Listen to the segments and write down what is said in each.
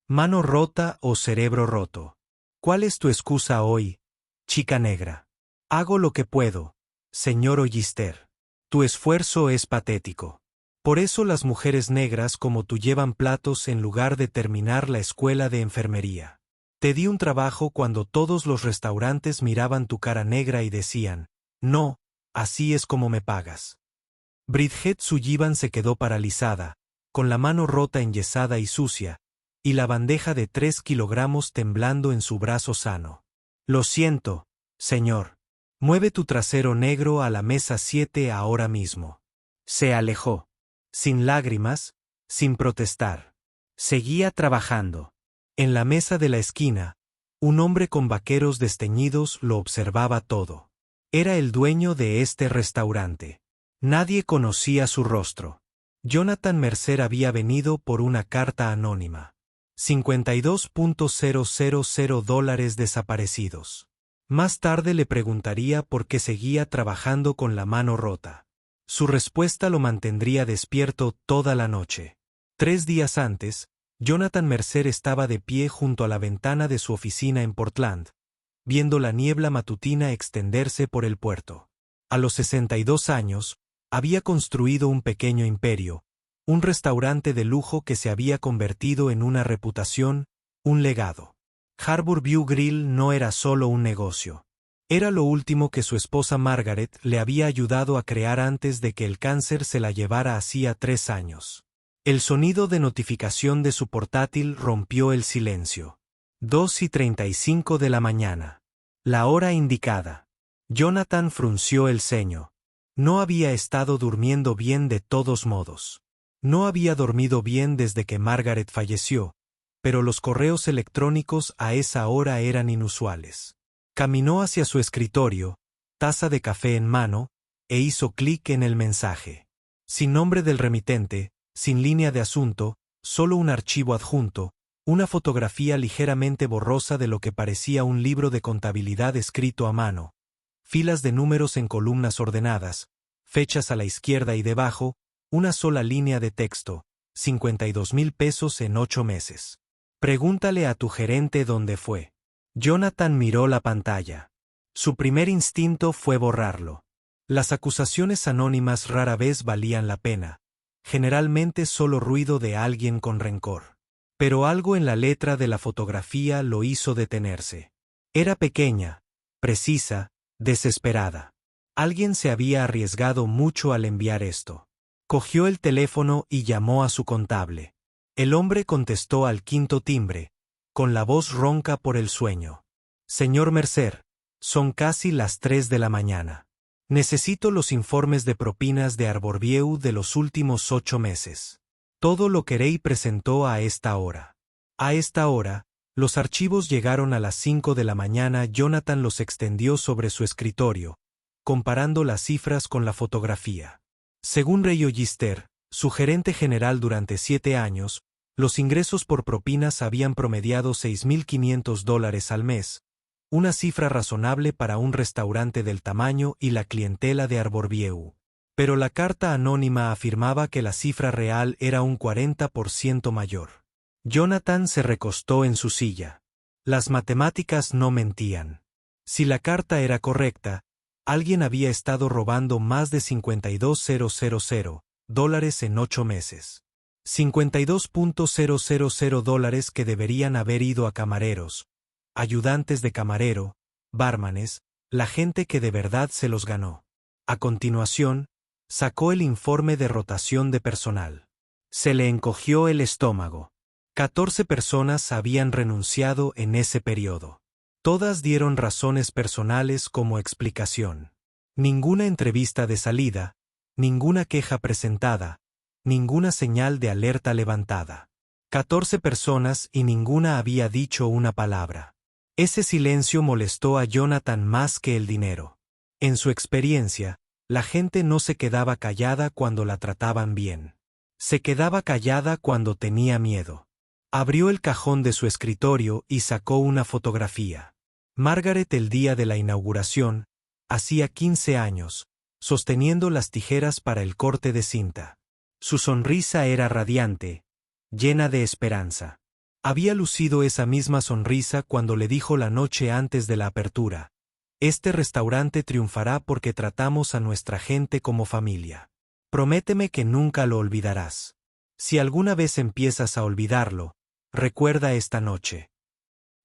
Mano rota o cerebro roto. ¿Cuál es tu excusa hoy, chica negra? Hago lo que puedo, señor Ollister. Tu esfuerzo es patético. Por eso las mujeres negras como tú llevan platos en lugar de terminar la escuela de enfermería. Te di un trabajo cuando todos los restaurantes miraban tu cara negra y decían, no, así es como me pagas. Bridget Sullivan se quedó paralizada, con la mano rota, enyesada y sucia, y la bandeja de 3 kilogramos temblando en su brazo sano. Lo siento, señor. Mueve tu trasero negro a la mesa 7 ahora mismo. Se alejó. Sin lágrimas, sin protestar. Seguía trabajando. En la mesa de la esquina, un hombre con vaqueros desteñidos lo observaba todo. Era el dueño de este restaurante. Nadie conocía su rostro. Jonathan Mercer había venido por una carta anónima. $52,000 desaparecidos. Más tarde le preguntaría por qué seguía trabajando con la mano rota. Su respuesta lo mantendría despierto toda la noche. 3 días antes, Jonathan Mercer estaba de pie junto a la ventana de su oficina en Portland, viendo la niebla matutina extenderse por el puerto. A los 62 años, había construido un pequeño imperio, un restaurante de lujo que se había convertido en una reputación, un legado. Harbor View Grill no era solo un negocio. Era lo último que su esposa Margaret le había ayudado a crear antes de que el cáncer se la llevara hacía 3 años. El sonido de notificación de su portátil rompió el silencio. 2:35 de la mañana. La hora indicada. Jonathan frunció el ceño. No había estado durmiendo bien de todos modos. No había dormido bien desde que Margaret falleció, pero los correos electrónicos a esa hora eran inusuales. Caminó hacia su escritorio, taza de café en mano, e hizo clic en el mensaje. Sin nombre del remitente, sin línea de asunto, solo un archivo adjunto, una fotografía ligeramente borrosa de lo que parecía un libro de contabilidad escrito a mano, filas de números en columnas ordenadas, fechas a la izquierda y debajo, una sola línea de texto, 52,000 pesos en 8 meses. Pregúntale a tu gerente dónde fue. Jonathan miró la pantalla. Su primer instinto fue borrarlo. Las acusaciones anónimas rara vez valían la pena, generalmente solo ruido de alguien con rencor. Pero algo en la letra de la fotografía lo hizo detenerse. Era pequeña, precisa, desesperada. Alguien se había arriesgado mucho al enviar esto. Cogió el teléfono y llamó a su contable. El hombre contestó al 5.º timbre, con la voz ronca por el sueño. Señor Mercer, son casi las 3 de la mañana. Necesito los informes de propinas de Arborview de los últimos 8 meses. Todo lo que Rey presentó a esta hora. A esta hora, los archivos llegaron a las 5 de la mañana. Jonathan los extendió sobre su escritorio, comparando las cifras con la fotografía. Según Ray Ollister, su gerente general durante 7 años, los ingresos por propinas habían promediado $6,500 al mes, una cifra razonable para un restaurante del tamaño y la clientela de Arborview. Pero la carta anónima afirmaba que la cifra real era un 40% mayor. Jonathan se recostó en su silla. Las matemáticas no mentían. Si la carta era correcta, alguien había estado robando más de $52,000 en 8 meses. $52,000 que deberían haber ido a camareros, ayudantes de camarero, bármanes, la gente que de verdad se los ganó. A continuación, sacó el informe de rotación de personal. Se le encogió el estómago. 14 personas habían renunciado en ese periodo. Todas dieron razones personales como explicación. Ninguna entrevista de salida, ninguna queja presentada, ninguna señal de alerta levantada. 14 personas y ninguna había dicho una palabra. Ese silencio molestó a Jonathan más que el dinero. En su experiencia, la gente no se quedaba callada cuando la trataban bien. Se quedaba callada cuando tenía miedo. Abrió el cajón de su escritorio y sacó una fotografía. Margaret el día de la inauguración, hacía 15 años, sosteniendo las tijeras para el corte de cinta. Su sonrisa era radiante, llena de esperanza. Había lucido esa misma sonrisa cuando le dijo la noche antes de la apertura: este restaurante triunfará porque tratamos a nuestra gente como familia. Prométeme que nunca lo olvidarás. Si alguna vez empiezas a olvidarlo, recuerda esta noche.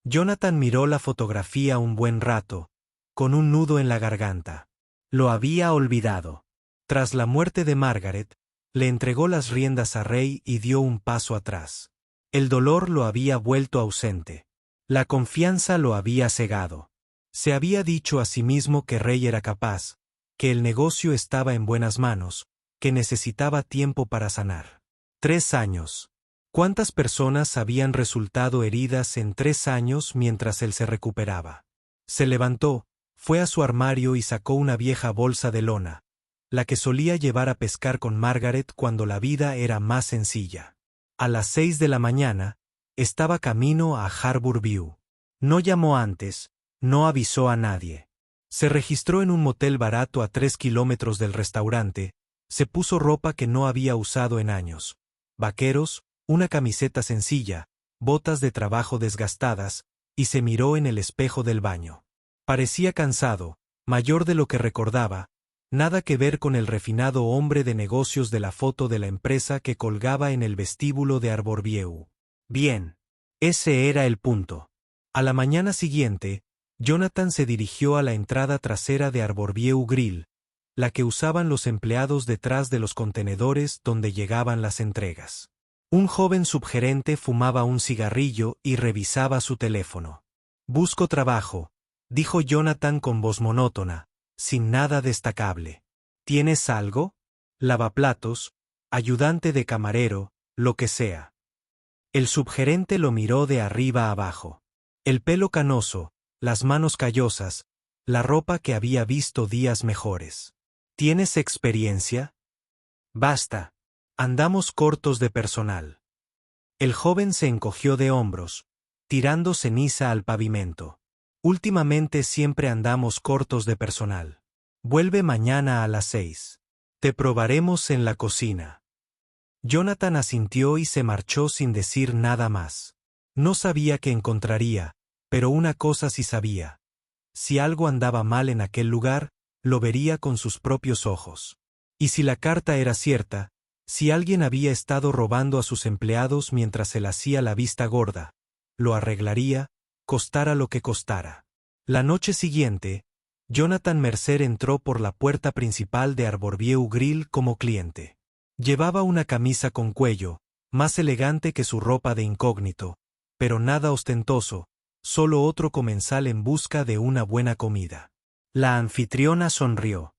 Jonathan miró la fotografía un buen rato, con un nudo en la garganta. Lo había olvidado. Tras la muerte de Margaret, le entregó las riendas a Ray y dio un paso atrás. El dolor lo había vuelto ausente. La confianza lo había cegado. Se había dicho a sí mismo que Ray era capaz, que el negocio estaba en buenas manos, que necesitaba tiempo para sanar. 3 años. ¿Cuántas personas habían resultado heridas en 3 años mientras él se recuperaba? Se levantó, fue a su armario y sacó una vieja bolsa de lona, la que solía llevar a pescar con Margaret cuando la vida era más sencilla. A las 6 de la mañana, estaba camino a Harbour View. No llamó antes, no avisó a nadie. Se registró en un motel barato a 3 kilómetros del restaurante, se puso ropa que no había usado en años. Vaqueros, una camiseta sencilla, botas de trabajo desgastadas, y se miró en el espejo del baño. Parecía cansado, mayor de lo que recordaba, nada que ver con el refinado hombre de negocios de la foto de la empresa que colgaba en el vestíbulo de Arborview. Bien. Ese era el punto. A la mañana siguiente, Jonathan se dirigió a la entrada trasera de Arborview Grill, la que usaban los empleados detrás de los contenedores donde llegaban las entregas. Un joven subgerente fumaba un cigarrillo y revisaba su teléfono. «Busco trabajo», dijo Jonathan con voz monótona, sin nada destacable. «¿Tienes algo? Lavaplatos, ayudante de camarero, lo que sea». El subgerente lo miró de arriba a abajo. El pelo canoso, las manos callosas, la ropa que había visto días mejores. ¿Tienes experiencia? Basta. Andamos cortos de personal. El joven se encogió de hombros, tirando ceniza al pavimento. Últimamente siempre andamos cortos de personal. Vuelve mañana a las 6. Te probaremos en la cocina. Jonathan asintió y se marchó sin decir nada más. No sabía qué encontraría, pero una cosa sí sabía. Si algo andaba mal en aquel lugar, lo vería con sus propios ojos. Y si la carta era cierta, si alguien había estado robando a sus empleados mientras él hacía la vista gorda, lo arreglaría, costara lo que costara. La noche siguiente, Jonathan Mercer entró por la puerta principal de Arborview Grill como cliente. Llevaba una camisa con cuello, más elegante que su ropa de incógnito, pero nada ostentoso, solo otro comensal en busca de una buena comida. La anfitriona sonrió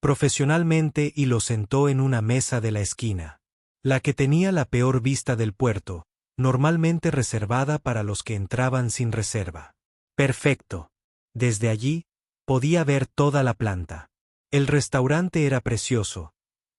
profesionalmente y lo sentó en una mesa de la esquina, la que tenía la peor vista del puerto, normalmente reservada para los que entraban sin reserva. Perfecto. Desde allí, podía ver toda la planta. El restaurante era precioso,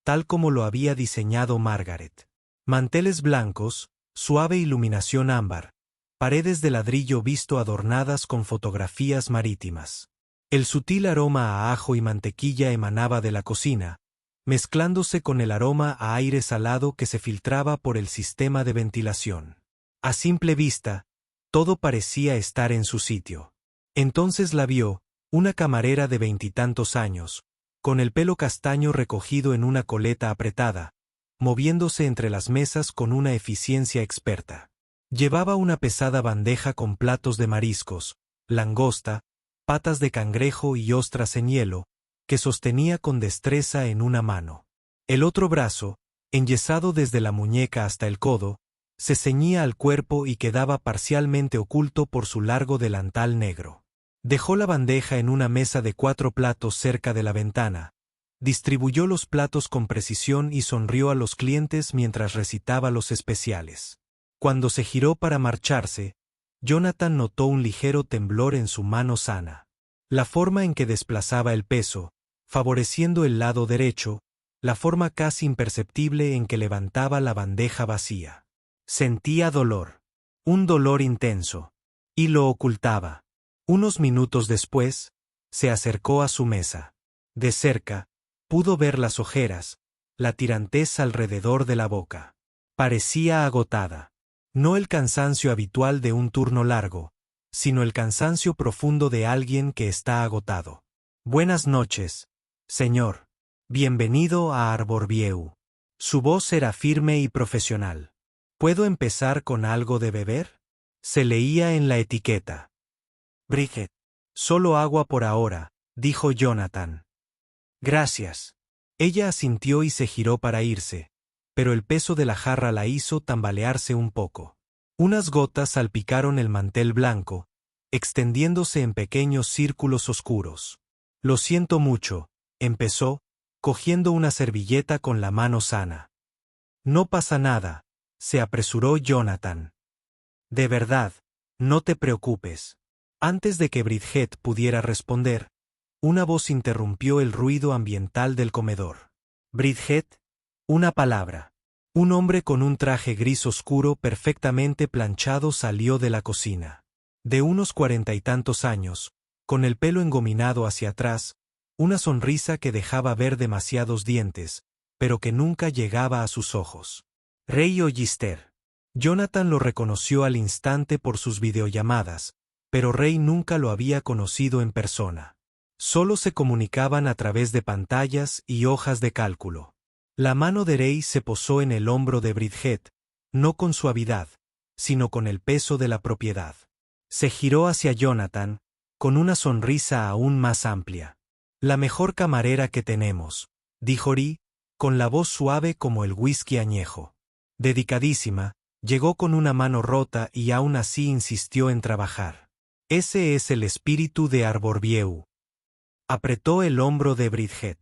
tal como lo había diseñado Margaret. Manteles blancos, suave iluminación ámbar, paredes de ladrillo visto adornadas con fotografías marítimas. El sutil aroma a ajo y mantequilla emanaba de la cocina, mezclándose con el aroma a aire salado que se filtraba por el sistema de ventilación. A simple vista, todo parecía estar en su sitio. Entonces la vio, una camarera de 20 y tantos años, con el pelo castaño recogido en una coleta apretada, moviéndose entre las mesas con una eficiencia experta. Llevaba una pesada bandeja con platos de mariscos, langosta, patas de cangrejo y ostras en hielo, que sostenía con destreza en una mano. El otro brazo, enyesado desde la muñeca hasta el codo, se ceñía al cuerpo y quedaba parcialmente oculto por su largo delantal negro. Dejó la bandeja en una mesa de 4 platos cerca de la ventana, distribuyó los platos con precisión y sonrió a los clientes mientras recitaba los especiales. Cuando se giró para marcharse, Jonathan notó un ligero temblor en su mano sana. La forma en que desplazaba el peso, favoreciendo el lado derecho, la forma casi imperceptible en que levantaba la bandeja vacía. Sentía dolor. Un dolor intenso. Y lo ocultaba. Unos minutos después, se acercó a su mesa. De cerca, pudo ver las ojeras, la tirantez alrededor de la boca. Parecía agotada. No el cansancio habitual de un turno largo, sino el cansancio profundo de alguien que está agotado. Buenas noches, señor. Bienvenido a Arborview. Su voz era firme y profesional. ¿Puedo empezar con algo de beber? Se leía en la etiqueta. Bridget. Solo agua por ahora, dijo Jonathan. Gracias. Ella asintió y se giró para irse, pero el peso de la jarra la hizo tambalearse un poco. Unas gotas salpicaron el mantel blanco, extendiéndose en pequeños círculos oscuros. Lo siento mucho, empezó, cogiendo una servilleta con la mano sana. No pasa nada, se apresuró Jonathan. De verdad, no te preocupes. Antes de que Bridget pudiera responder, una voz interrumpió el ruido ambiental del comedor. Bridget, una palabra. Un hombre con un traje gris oscuro perfectamente planchado salió de la cocina. De unos 40 y tantos años, con el pelo engominado hacia atrás, una sonrisa que dejaba ver demasiados dientes, pero que nunca llegaba a sus ojos. Ray Ollister. Jonathan lo reconoció al instante por sus videollamadas, pero Ray nunca lo había conocido en persona. Solo se comunicaban a través de pantallas y hojas de cálculo. La mano de Ray se posó en el hombro de Bridget, no con suavidad, sino con el peso de la propiedad. Se giró hacia Jonathan, con una sonrisa aún más amplia. La mejor camarera que tenemos, dijo Ray, con la voz suave como el whisky añejo. Dedicadísima, llegó con una mano rota y aún así insistió en trabajar. Ese es el espíritu de Arborview. Apretó el hombro de Bridget.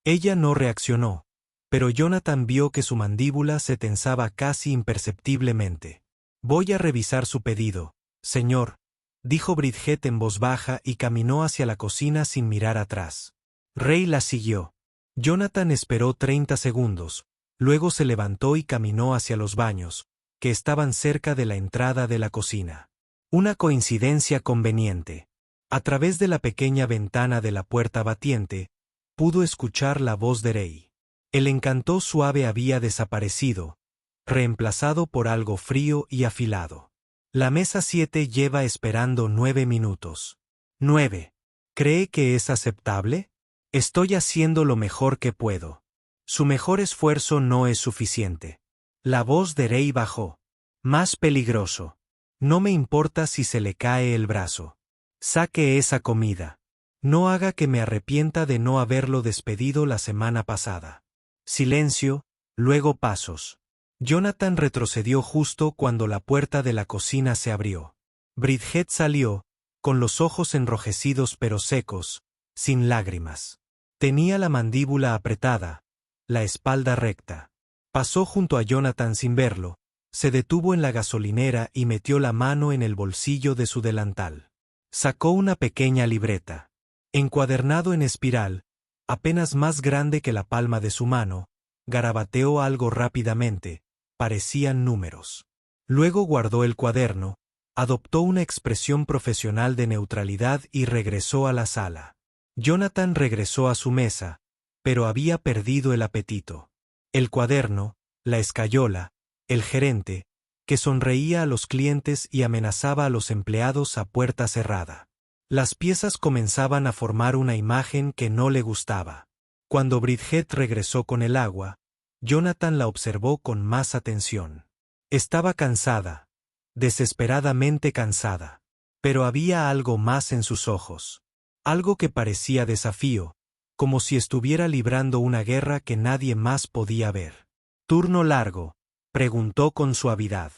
Ella no reaccionó, pero Jonathan vio que su mandíbula se tensaba casi imperceptiblemente. Voy a revisar su pedido, señor, dijo Bridget en voz baja y caminó hacia la cocina sin mirar atrás. Ray la siguió. Jonathan esperó 30 segundos, luego se levantó y caminó hacia los baños, que estaban cerca de la entrada de la cocina. Una coincidencia conveniente. A través de la pequeña ventana de la puerta batiente, pudo escuchar la voz de Ray. El encanto suave había desaparecido, reemplazado por algo frío y afilado. La mesa 7 lleva esperando 9 minutos. 9. ¿Cree que es aceptable? Estoy haciendo lo mejor que puedo. Su mejor esfuerzo no es suficiente. La voz de Ray bajó. Más peligroso. No me importa si se le cae el brazo. Saque esa comida. No haga que me arrepienta de no haberlo despedido la semana pasada. Silencio, luego pasos. Jonathan retrocedió justo cuando la puerta de la cocina se abrió. Bridget salió, con los ojos enrojecidos pero secos, sin lágrimas. Tenía la mandíbula apretada, la espalda recta. Pasó junto a Jonathan sin verlo, se detuvo en la gasolinera y metió la mano en el bolsillo de su delantal. Sacó una pequeña libreta. Encuadernado en espiral, apenas más grande que la palma de su mano, garabateó algo rápidamente, parecían números. Luego guardó el cuaderno, adoptó una expresión profesional de neutralidad y regresó a la sala. Jonathan regresó a su mesa, pero había perdido el apetito. El cuaderno, la escayola, el gerente, que sonreía a los clientes y amenazaba a los empleados a puerta cerrada. Las piezas comenzaban a formar una imagen que no le gustaba. Cuando Bridget regresó con el agua, Jonathan la observó con más atención. Estaba cansada, desesperadamente cansada. Pero había algo más en sus ojos. Algo que parecía desafío, como si estuviera librando una guerra que nadie más podía ver. ¿Turno largo?, preguntó con suavidad.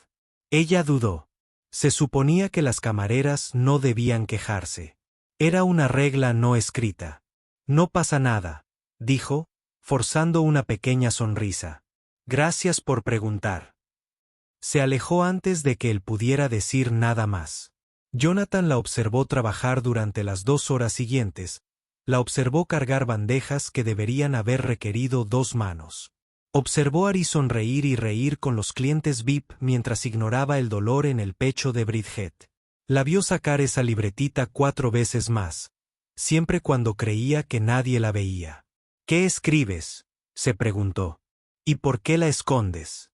Ella dudó. Se suponía que las camareras no debían quejarse. Era una regla no escrita. No pasa nada, dijo, forzando una pequeña sonrisa. Gracias por preguntar. Se alejó antes de que él pudiera decir nada más. Jonathan la observó trabajar durante las 2 horas siguientes. La observó cargar bandejas que deberían haber requerido 2 manos. Observó a Ari sonreír y reír con los clientes VIP mientras ignoraba el dolor en el pecho de Bridget. La vio sacar esa libretita 4 veces más, siempre cuando creía que nadie la veía. ¿Qué escribes?, se preguntó. ¿Y por qué la escondes?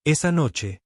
Esa noche,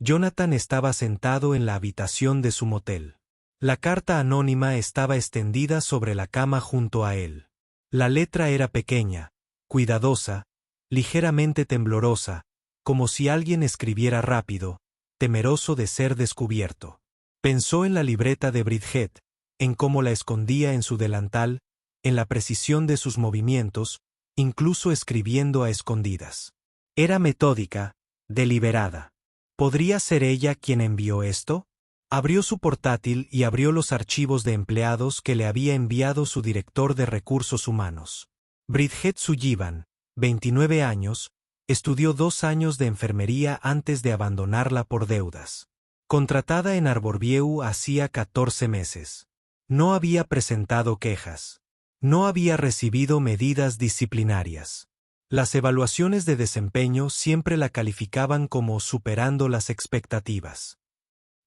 Jonathan estaba sentado en la habitación de su motel. La carta anónima estaba extendida sobre la cama junto a él. La letra era pequeña, cuidadosa, ligeramente temblorosa, como si alguien escribiera rápido, temeroso de ser descubierto. Pensó en la libreta de Bridget, en cómo la escondía en su delantal, en la precisión de sus movimientos, incluso escribiendo a escondidas. Era metódica, deliberada. ¿Podría ser ella quien envió esto? Abrió su portátil y abrió los archivos de empleados que le había enviado su director de recursos humanos. Bridget Sullivan, 29 años, estudió 2 años de enfermería antes de abandonarla por deudas. Contratada en Arborview hacía 14 meses. No había presentado quejas. No había recibido medidas disciplinarias. Las evaluaciones de desempeño siempre la calificaban como superando las expectativas.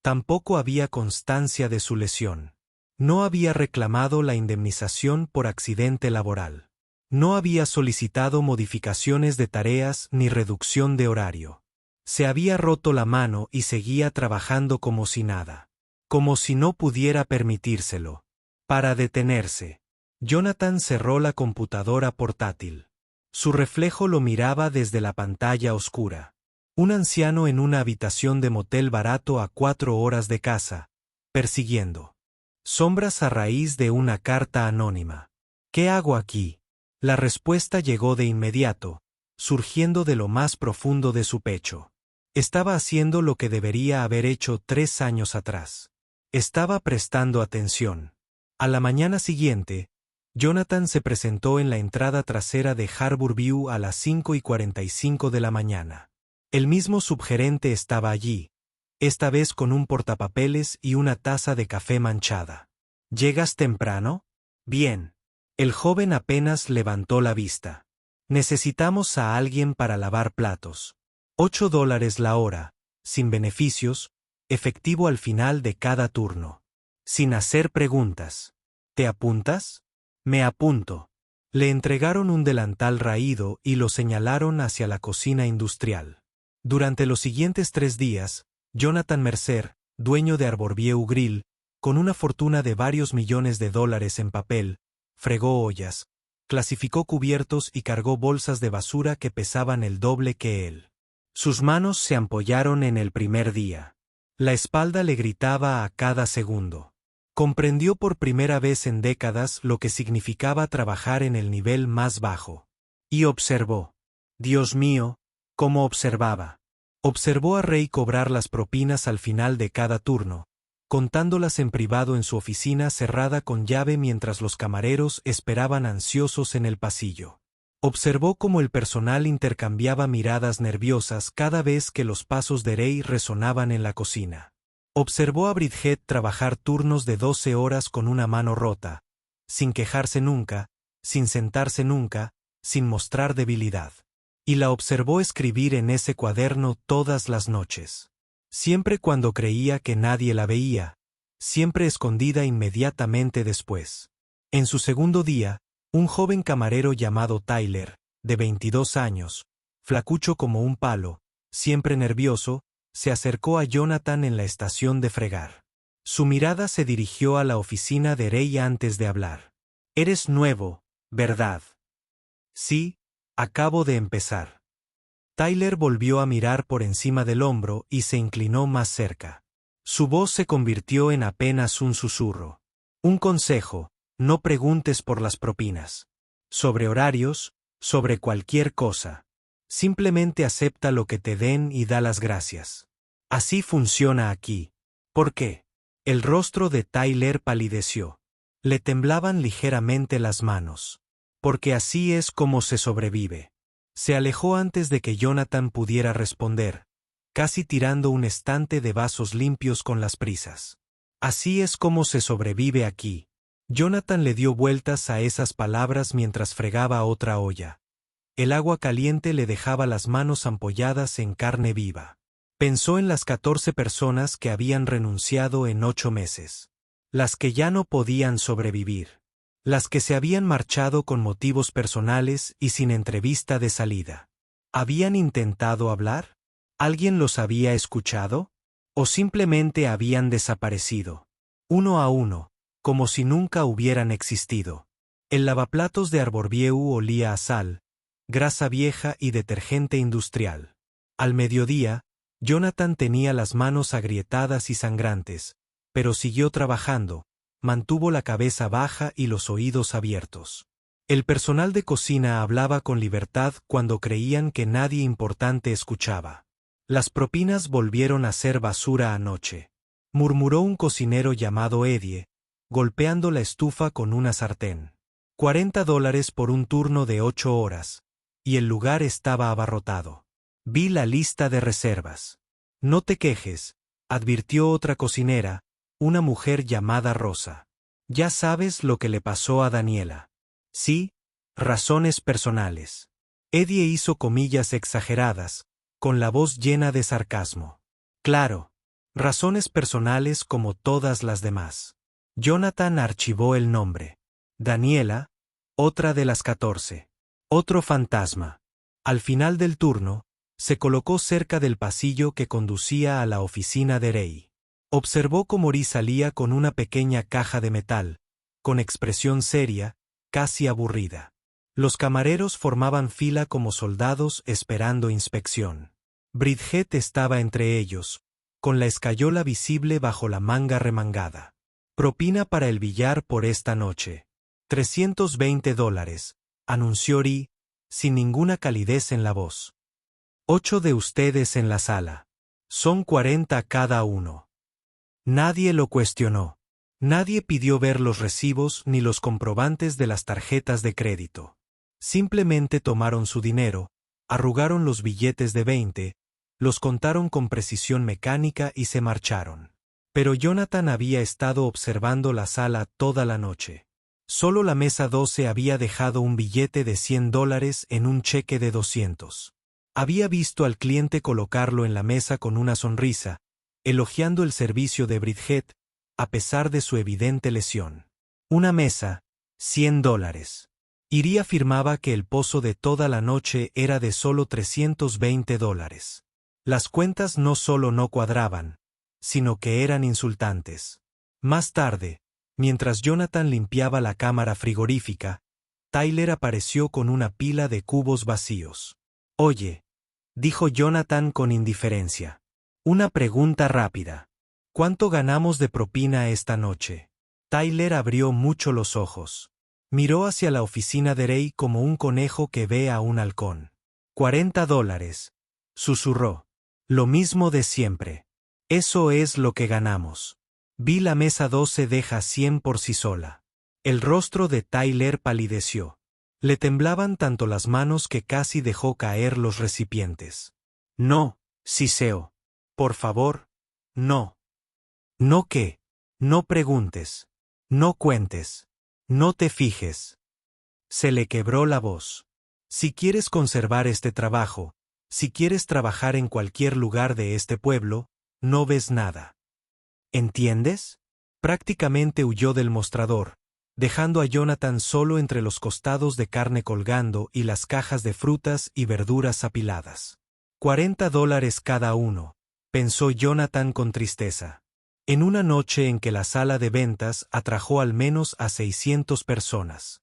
Tampoco había constancia de su lesión. No había reclamado la indemnización por accidente laboral. No había solicitado modificaciones de tareas ni reducción de horario. Se había roto la mano y seguía trabajando como si nada. Como si no pudiera permitírselo. Para detenerse, Jonathan cerró la computadora portátil. Su reflejo lo miraba desde la pantalla oscura. Un anciano en una habitación de motel barato a 4 horas de casa, persiguiendo. Sombras a raíz de una carta anónima. ¿Qué hago aquí? La respuesta llegó de inmediato, surgiendo de lo más profundo de su pecho. Estaba haciendo lo que debería haber hecho 3 años atrás. Estaba prestando atención. A la mañana siguiente, Jonathan se presentó en la entrada trasera de Harborview a las 5:45 de la mañana. El mismo subgerente estaba allí, esta vez con un portapapeles y una taza de café manchada. ¿Llegas temprano? Bien. El joven apenas levantó la vista. Necesitamos a alguien para lavar platos. $8 la hora, sin beneficios, efectivo al final de cada turno. Sin hacer preguntas. ¿Te apuntas? Me apunto. Le entregaron un delantal raído y lo señalaron hacia la cocina industrial. Durante los siguientes 3 días, Jonathan Mercer, dueño de Arborview Grill, con una fortuna de varios millones de dólares en papel, fregó ollas, clasificó cubiertos y cargó bolsas de basura que pesaban el doble que él. Sus manos se ampollaron en el primer día. La espalda le gritaba a cada segundo. Comprendió por primera vez en décadas lo que significaba trabajar en el nivel más bajo. Y observó. Dios mío, cómo observaba. Observó a Ray cobrar las propinas al final de cada turno, contándolas en privado en su oficina cerrada con llave mientras los camareros esperaban ansiosos en el pasillo. Observó cómo el personal intercambiaba miradas nerviosas cada vez que los pasos de Ray resonaban en la cocina. Observó a Bridget trabajar turnos de 12 horas con una mano rota, sin quejarse nunca, sin sentarse nunca, sin mostrar debilidad. Y la observó escribir en ese cuaderno todas las noches. Siempre cuando creía que nadie la veía, siempre escondida inmediatamente después. En su segundo día, un joven camarero llamado Tyler, de 22 años, flacucho como un palo, siempre nervioso, se acercó a Jonathan en la estación de fregar. Su mirada se dirigió a la oficina de Ray antes de hablar. «Eres nuevo, ¿verdad?» «Sí, acabo de empezar». Tyler volvió a mirar por encima del hombro y se inclinó más cerca. Su voz se convirtió en apenas un susurro. «Un consejo, no preguntes por las propinas. Sobre horarios, sobre cualquier cosa. Simplemente acepta lo que te den y da las gracias. Así funciona aquí». «¿Por qué?» El rostro de Tyler palideció. Le temblaban ligeramente las manos. «Porque así es como se sobrevive». Se alejó antes de que Jonathan pudiera responder, casi tirando un estante de vasos limpios con las prisas. «Así es como se sobrevive aquí». Jonathan le dio vueltas a esas palabras mientras fregaba otra olla. El agua caliente le dejaba las manos ampolladas en carne viva. Pensó en las 14 personas que habían renunciado en 8 meses. Las que ya no podían sobrevivir. Las que se habían marchado con motivos personales y sin entrevista de salida. ¿Habían intentado hablar? ¿Alguien los había escuchado? ¿O simplemente habían desaparecido? Uno a uno, como si nunca hubieran existido. El lavaplatos de Arborview olía a sal, grasa vieja y detergente industrial. Al mediodía, Jonathan tenía las manos agrietadas y sangrantes, pero siguió trabajando, mantuvo la cabeza baja y los oídos abiertos. El personal de cocina hablaba con libertad cuando creían que nadie importante escuchaba. Las propinas volvieron a ser basura anoche, murmuró un cocinero llamado Eddie, golpeando la estufa con una sartén. $40 por un turno de 8 horas, y el lugar estaba abarrotado. Vi la lista de reservas. No te quejes, advirtió otra cocinera, una mujer llamada Rosa. Ya sabes lo que le pasó a Daniela. Sí, razones personales. Eddie hizo comillas exageradas, con la voz llena de sarcasmo. Claro, razones personales como todas las demás. Jonathan archivó el nombre. Daniela, otra de las 14. Otro fantasma. Al final del turno, se colocó cerca del pasillo que conducía a la oficina de Ray. Observó cómo Ri salía con una pequeña caja de metal, con expresión seria, casi aburrida. Los camareros formaban fila como soldados esperando inspección. Bridget estaba entre ellos, con la escayola visible bajo la manga remangada. Propina para el billar por esta noche. $320, anunció Ri, sin ninguna calidez en la voz. 8 de ustedes en la sala. Son 40 cada uno. Nadie lo cuestionó. Nadie pidió ver los recibos ni los comprobantes de las tarjetas de crédito. Simplemente tomaron su dinero, arrugaron los billetes de 20, los contaron con precisión mecánica y se marcharon. Pero Jonathan había estado observando la sala toda la noche. Solo la mesa 12 había dejado un billete de $100 en un cheque de 200. Había visto al cliente colocarlo en la mesa con una sonrisa, elogiando el servicio de Bridget, a pesar de su evidente lesión. Una mesa, $100. Irí afirmaba que el pozo de toda la noche era de solo $320. Las cuentas no solo no cuadraban, sino que eran insultantes. Más tarde, mientras Jonathan limpiaba la cámara frigorífica, Tyler apareció con una pila de cubos vacíos. Oye, dijo Jonathan con indiferencia. Una pregunta rápida. ¿Cuánto ganamos de propina esta noche? Tyler abrió mucho los ojos. Miró hacia la oficina de Ray como un conejo que ve a un halcón. $40, susurró. Lo mismo de siempre. Eso es lo que ganamos. Vi la mesa 12 deja 100 por sí sola. El rostro de Tyler palideció. Le temblaban tanto las manos que casi dejó caer los recipientes. No, siseo. Por favor, no. ¿No qué? No preguntes. No cuentes. No te fijes. Se le quebró la voz. Si quieres conservar este trabajo, si quieres trabajar en cualquier lugar de este pueblo, no ves nada. ¿Entiendes? Prácticamente huyó del mostrador, dejando a Jonathan solo entre los costados de carne colgando y las cajas de frutas y verduras apiladas. $40 cada uno, pensó Jonathan con tristeza. En una noche en que la sala de ventas atrajo al menos a 600 personas.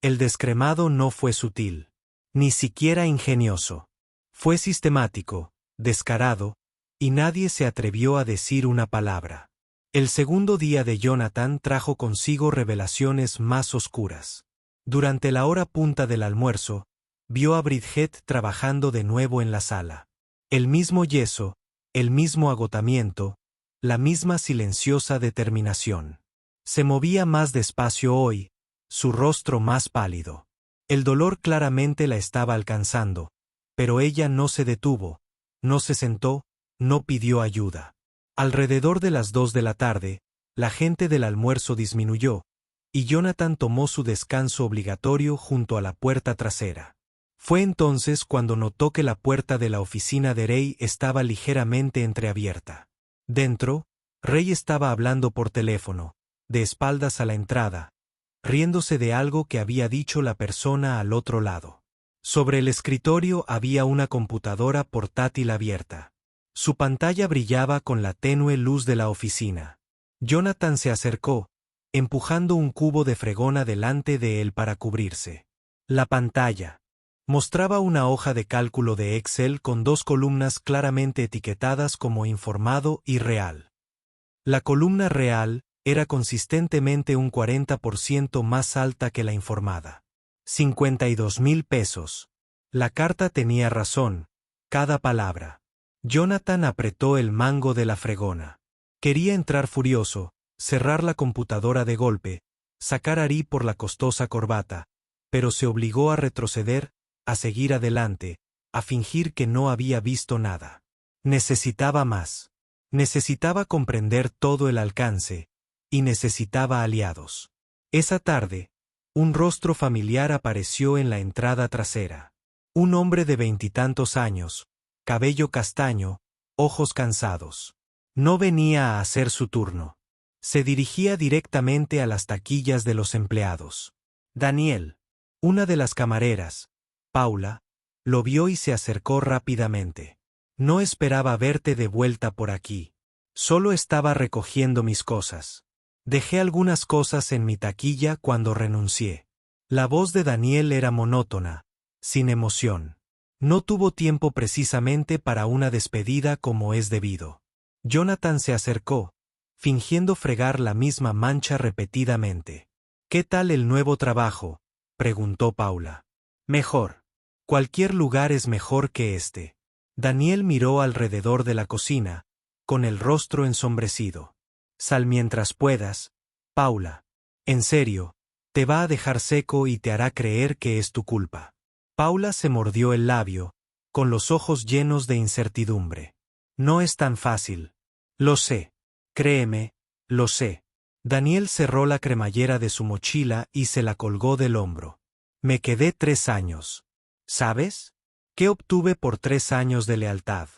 El descremado no fue sutil, ni siquiera ingenioso. Fue sistemático, descarado, y nadie se atrevió a decir una palabra. El segundo día de Jonathan trajo consigo revelaciones más oscuras. Durante la hora punta del almuerzo, vio a Bridget trabajando de nuevo en la sala. El mismo yeso, el mismo agotamiento, la misma silenciosa determinación. Se movía más despacio hoy, su rostro más pálido. El dolor claramente la estaba alcanzando, pero ella no se detuvo, no se sentó, no pidió ayuda. Alrededor de las 2 de la tarde, la gente del almuerzo disminuyó, y Jonathan tomó su descanso obligatorio junto a la puerta trasera. Fue entonces cuando notó que la puerta de la oficina de Ray estaba ligeramente entreabierta. Dentro, Ray estaba hablando por teléfono, de espaldas a la entrada, riéndose de algo que había dicho la persona al otro lado. Sobre el escritorio había una computadora portátil abierta. Su pantalla brillaba con la tenue luz de la oficina. Jonathan se acercó, empujando un cubo de fregona delante de él para cubrirse. La pantalla mostraba una hoja de cálculo de Excel con 2 columnas claramente etiquetadas como informado y real. La columna real era consistentemente un 40% más alta que la informada. 52,000 pesos. La carta tenía razón, cada palabra. Jonathan apretó el mango de la fregona. Quería entrar furioso, cerrar la computadora de golpe, sacar a Ari por la costosa corbata, pero se obligó a retroceder, a seguir adelante, a fingir que no había visto nada. Necesitaba más. Necesitaba comprender todo el alcance, y necesitaba aliados. Esa tarde, un rostro familiar apareció en la entrada trasera. Un hombre de 20 años, cabello castaño, ojos cansados. No venía a hacer su turno. Se dirigía directamente a las taquillas de los empleados. Daniel, una de las camareras, Paula, lo vio y se acercó rápidamente. No esperaba verte de vuelta por aquí. Solo estaba recogiendo mis cosas. Dejé algunas cosas en mi taquilla cuando renuncié. La voz de Daniel era monótona, sin emoción. No tuvo tiempo precisamente para una despedida como es debido. Jonathan se acercó, fingiendo fregar la misma mancha repetidamente. ¿Qué tal el nuevo trabajo?, preguntó Paula. Mejor. Cualquier lugar es mejor que este. Daniel miró alrededor de la cocina, con el rostro ensombrecido. Sal mientras puedas, Paula. En serio, te va a dejar seco y te hará creer que es tu culpa. Paula se mordió el labio, con los ojos llenos de incertidumbre. No es tan fácil. Lo sé. Créeme, lo sé. Daniel cerró la cremallera de su mochila y se la colgó del hombro. Me quedé 3 años. ¿Sabes? ¿Qué obtuve por 3 años de lealtad?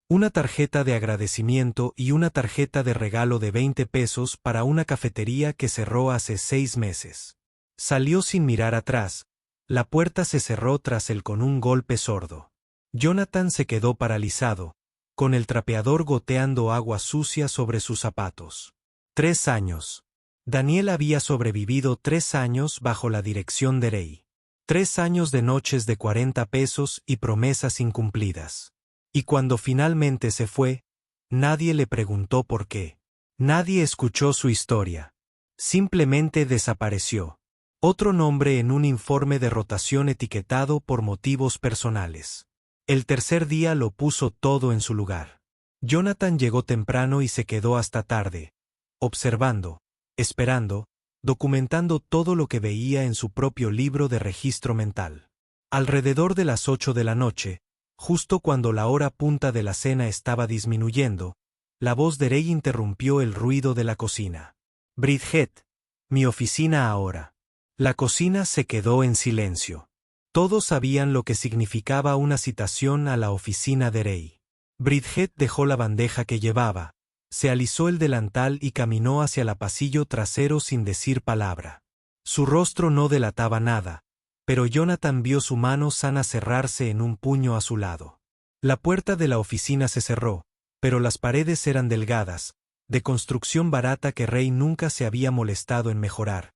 Una tarjeta de agradecimiento y una tarjeta de regalo de 20 pesos para una cafetería que cerró hace 6 meses. Salió sin mirar atrás. La puerta se cerró tras él con un golpe sordo. Jonathan se quedó paralizado, con el trapeador goteando agua sucia sobre sus zapatos. 3 años. Daniel había sobrevivido 3 años bajo la dirección de Rey. 3 años de noches de 40 pesos y promesas incumplidas. Y cuando finalmente se fue, nadie le preguntó por qué. Nadie escuchó su historia. Simplemente desapareció. Otro nombre en un informe de rotación etiquetado por motivos personales. El tercer día lo puso todo en su lugar. Jonathan llegó temprano y se quedó hasta tarde, observando, esperando, documentando todo lo que veía en su propio libro de registro mental. Alrededor de las 8 de la noche, justo cuando la hora punta de la cena estaba disminuyendo, la voz de Rey interrumpió el ruido de la cocina. Bridget, mi oficina ahora. La cocina se quedó en silencio. Todos sabían lo que significaba una citación a la oficina de Rey. Bridget dejó la bandeja que llevaba, se alisó el delantal y caminó hacia el pasillo trasero sin decir palabra. Su rostro no delataba nada, pero Jonathan vio su mano sana cerrarse en un puño a su lado. La puerta de la oficina se cerró, pero las paredes eran delgadas, de construcción barata que Rey nunca se había molestado en mejorar.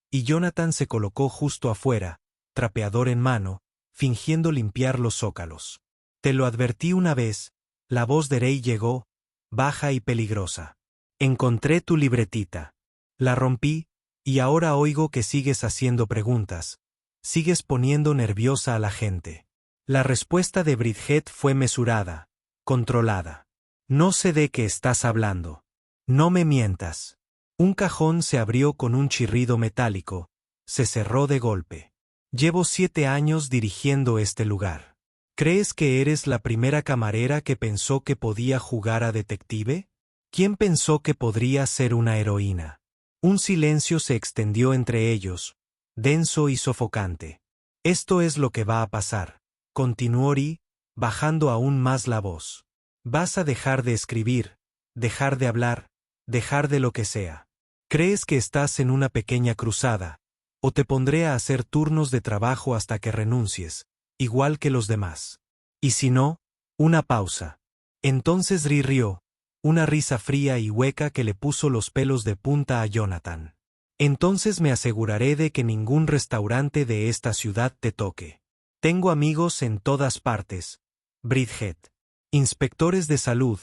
Y Jonathan se colocó justo afuera, trapeador en mano, fingiendo limpiar los zócalos. Te lo advertí una vez, la voz de Rey llegó, baja y peligrosa. Encontré tu libretita. La rompí, y ahora oigo que sigues haciendo preguntas. Sigues poniendo nerviosa a la gente. La respuesta de Bridget fue mesurada, controlada. No sé de qué estás hablando. No me mientas. Un cajón se abrió con un chirrido metálico, se cerró de golpe. Llevo 7 años dirigiendo este lugar. ¿Crees que eres la primera camarera que pensó que podía jugar a detective? ¿Quién pensó que podría ser una heroína? Un silencio se extendió entre ellos, denso y sofocante. Esto es lo que va a pasar, continuó Ori, bajando aún más la voz. Vas a dejar de escribir, dejar de hablar, dejar de lo que sea. ¿Crees que estás en una pequeña cruzada? O te pondré a hacer turnos de trabajo hasta que renuncies, igual que los demás. Y si no, una pausa. Entonces rió, una risa fría y hueca que le puso los pelos de punta a Jonathan. Entonces me aseguraré de que ningún restaurante de esta ciudad te toque. Tengo amigos en todas partes, Bridget. Inspectores de salud,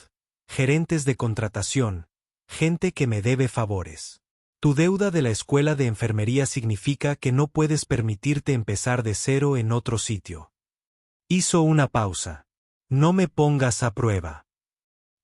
gerentes de contratación, gente que me debe favores. Tu deuda de la escuela de enfermería significa que no puedes permitirte empezar de cero en otro sitio. Hizo una pausa. No me pongas a prueba.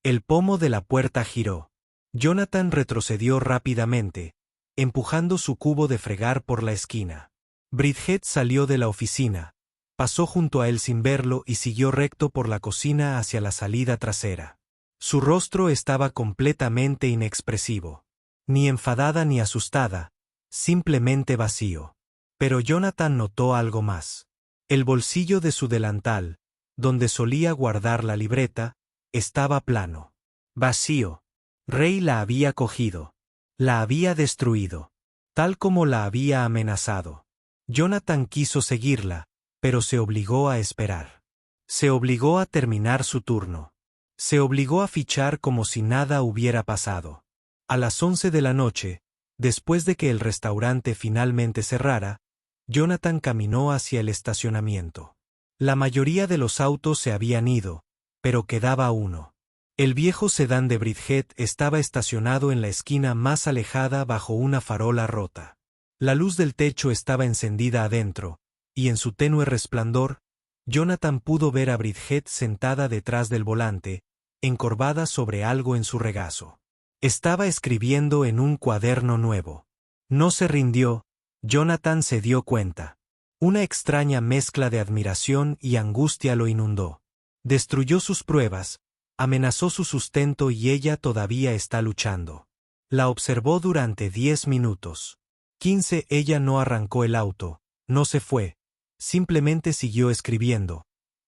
El pomo de la puerta giró. Jonathan retrocedió rápidamente, empujando su cubo de fregar por la esquina. Bridget salió de la oficina, pasó junto a él sin verlo y siguió recto por la cocina hacia la salida trasera. Su rostro estaba completamente inexpresivo. Ni enfadada ni asustada, simplemente vacío. Pero Jonathan notó algo más. El bolsillo de su delantal, donde solía guardar la libreta, estaba plano. Vacío. Ray la había cogido. La había destruido. Tal como la había amenazado. Jonathan quiso seguirla, pero se obligó a esperar. Se obligó a terminar su turno. Se obligó a fichar como si nada hubiera pasado. A las 11 de la noche, después de que el restaurante finalmente cerrara, Jonathan caminó hacia el estacionamiento. La mayoría de los autos se habían ido, pero quedaba uno. El viejo sedán de Bridget estaba estacionado en la esquina más alejada bajo una farola rota. La luz del techo estaba encendida adentro, y en su tenue resplandor, Jonathan pudo ver a Bridget sentada detrás del volante, encorvada sobre algo en su regazo. Estaba escribiendo en un cuaderno nuevo. No se rindió, Jonathan se dio cuenta. Una extraña mezcla de admiración y angustia lo inundó. Destruyó sus pruebas, amenazó su sustento y ella todavía está luchando. La observó durante 10 minutos. 15 ella no arrancó el auto, no se fue, simplemente siguió escribiendo,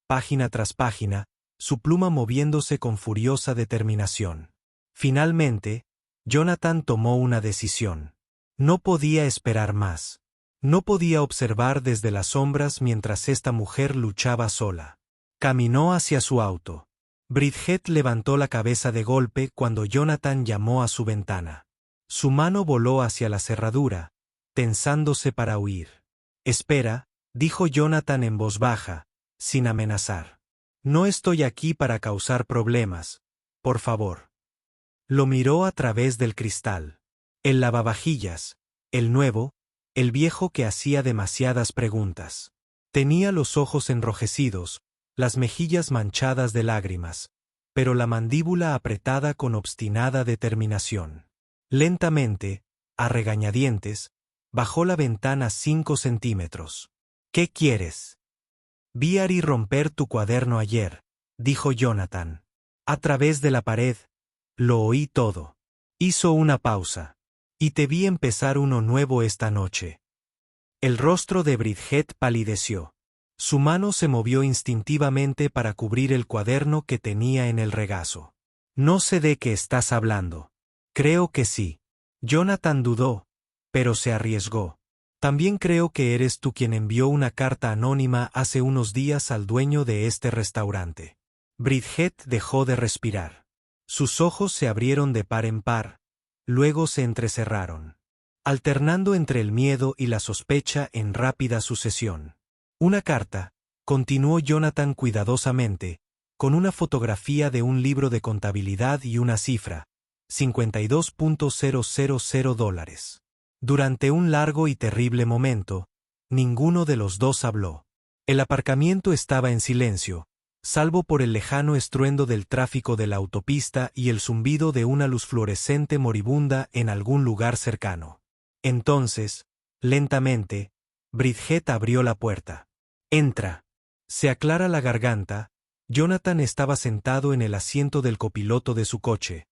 página tras página, su pluma moviéndose con furiosa determinación. Finalmente, Jonathan tomó una decisión. No podía esperar más. No podía observar desde las sombras mientras esta mujer luchaba sola. Caminó hacia su auto. Bridget levantó la cabeza de golpe cuando Jonathan llamó a su ventana. Su mano voló hacia la cerradura, tensándose para huir. Espera, dijo Jonathan en voz baja, sin amenazar. No estoy aquí para causar problemas, por favor. Lo miró a través del cristal. El lavavajillas, el nuevo, el viejo que hacía demasiadas preguntas. Tenía los ojos enrojecidos, las mejillas manchadas de lágrimas, pero la mandíbula apretada con obstinada determinación. Lentamente, a regañadientes, bajó la ventana 5 centímetros. ¿Qué quieres? Vi a Ari romper tu cuaderno ayer, dijo Jonathan. A través de la pared. Lo oí todo. Hizo una pausa. Y te vi empezar uno nuevo esta noche. El rostro de Bridget palideció. Su mano se movió instintivamente para cubrir el cuaderno que tenía en el regazo. No sé de qué estás hablando. Creo que sí. Jonathan dudó, pero se arriesgó. También creo que eres tú quien envió una carta anónima hace unos días al dueño de este restaurante. Bridget dejó de respirar. Sus ojos se abrieron de par en par, luego se entrecerraron, alternando entre el miedo y la sospecha en rápida sucesión. Una carta, continuó Jonathan cuidadosamente, con una fotografía de un libro de contabilidad y una cifra, $52,000. Durante un largo y terrible momento, ninguno de los dos habló. El aparcamiento estaba en silencio, salvo por el lejano estruendo del tráfico de la autopista y el zumbido de una luz fluorescente moribunda en algún lugar cercano. Entonces, lentamente, Bridget abrió la puerta. Entra. Se aclara la garganta. Jonathan estaba sentado en el asiento del copiloto de su coche,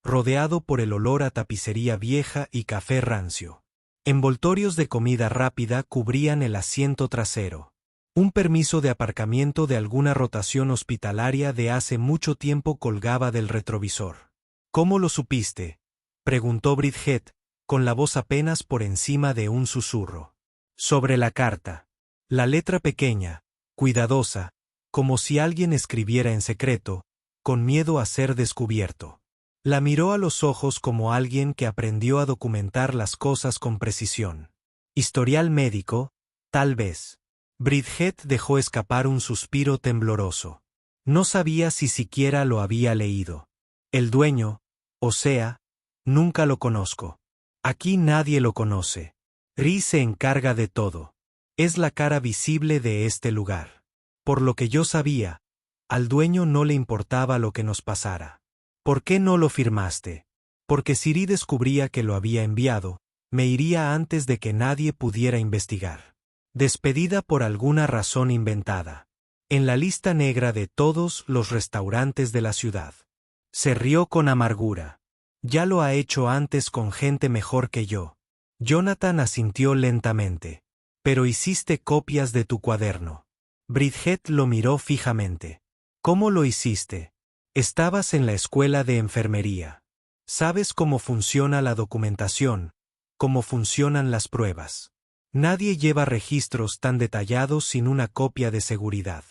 rodeado por el olor a tapicería vieja y café rancio. Envoltorios de comida rápida cubrían el asiento trasero. Un permiso de aparcamiento de alguna rotación hospitalaria de hace mucho tiempo colgaba del retrovisor. ¿Cómo lo supiste?, preguntó Bridget, con la voz apenas por encima de un susurro. Sobre la carta. La letra pequeña, cuidadosa, como si alguien escribiera en secreto, con miedo a ser descubierto. La miró a los ojos como alguien que aprendió a documentar las cosas con precisión. Historial médico, tal vez. Bridget dejó escapar un suspiro tembloroso. No sabía si siquiera lo había leído. El dueño, o sea, nunca lo conozco. Aquí nadie lo conoce. Ri se encarga de todo. Es la cara visible de este lugar. Por lo que yo sabía, al dueño no le importaba lo que nos pasara. ¿Por qué no lo firmaste? Porque si Ri descubría que lo había enviado, me iría antes de que nadie pudiera investigar. Despedida por alguna razón inventada. En la lista negra de todos los restaurantes de la ciudad. Se rió con amargura. Ya lo ha hecho antes con gente mejor que yo. Jonathan asintió lentamente. Pero hiciste copias de tu cuaderno. Bridget lo miró fijamente. ¿Cómo lo hiciste? Estabas en la escuela de enfermería. Sabes cómo funciona la documentación, cómo funcionan las pruebas. Nadie lleva registros tan detallados sin una copia de seguridad.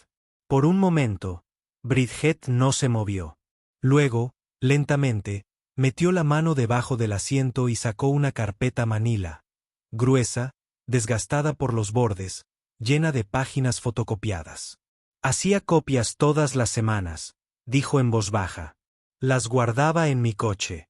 Por un momento, Bridget no se movió. Luego, lentamente, metió la mano debajo del asiento y sacó una carpeta manila, gruesa, desgastada por los bordes, llena de páginas fotocopiadas. Hacía copias todas las semanas, dijo en voz baja. Las guardaba en mi coche.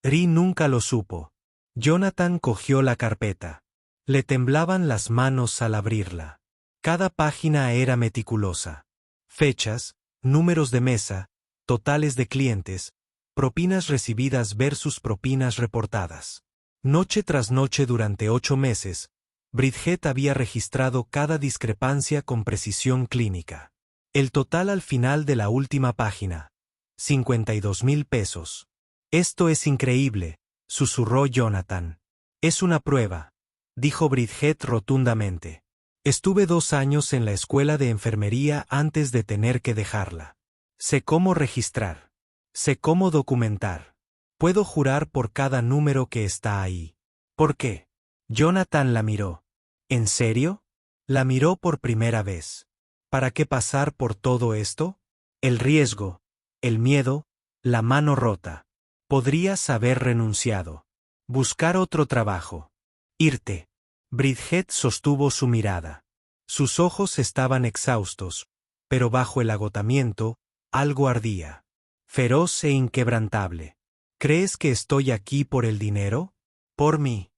Ri nunca lo supo. Jonathan cogió la carpeta. Le temblaban las manos al abrirla. Cada página era meticulosa. Fechas, números de mesa, totales de clientes, propinas recibidas versus propinas reportadas. Noche tras noche durante 8 meses, Bridget había registrado cada discrepancia con precisión clínica. El total al final de la última página. 52,000 pesos. Esto es increíble, susurró Jonathan. Es una prueba, dijo Bridget rotundamente. Estuve 2 años en la escuela de enfermería antes de tener que dejarla. Sé cómo registrar. Sé cómo documentar. Puedo jurar por cada número que está ahí. ¿Por qué? Jonathan la miró. ¿En serio? La miró por primera vez. ¿Para qué pasar por todo esto? El riesgo, el miedo, la mano rota. Podrías haber renunciado. Buscar otro trabajo. Irte. Bridget sostuvo su mirada. Sus ojos estaban exhaustos, pero bajo el agotamiento, algo ardía. Feroz e inquebrantable. ¿Crees que estoy aquí por el dinero? Por mí.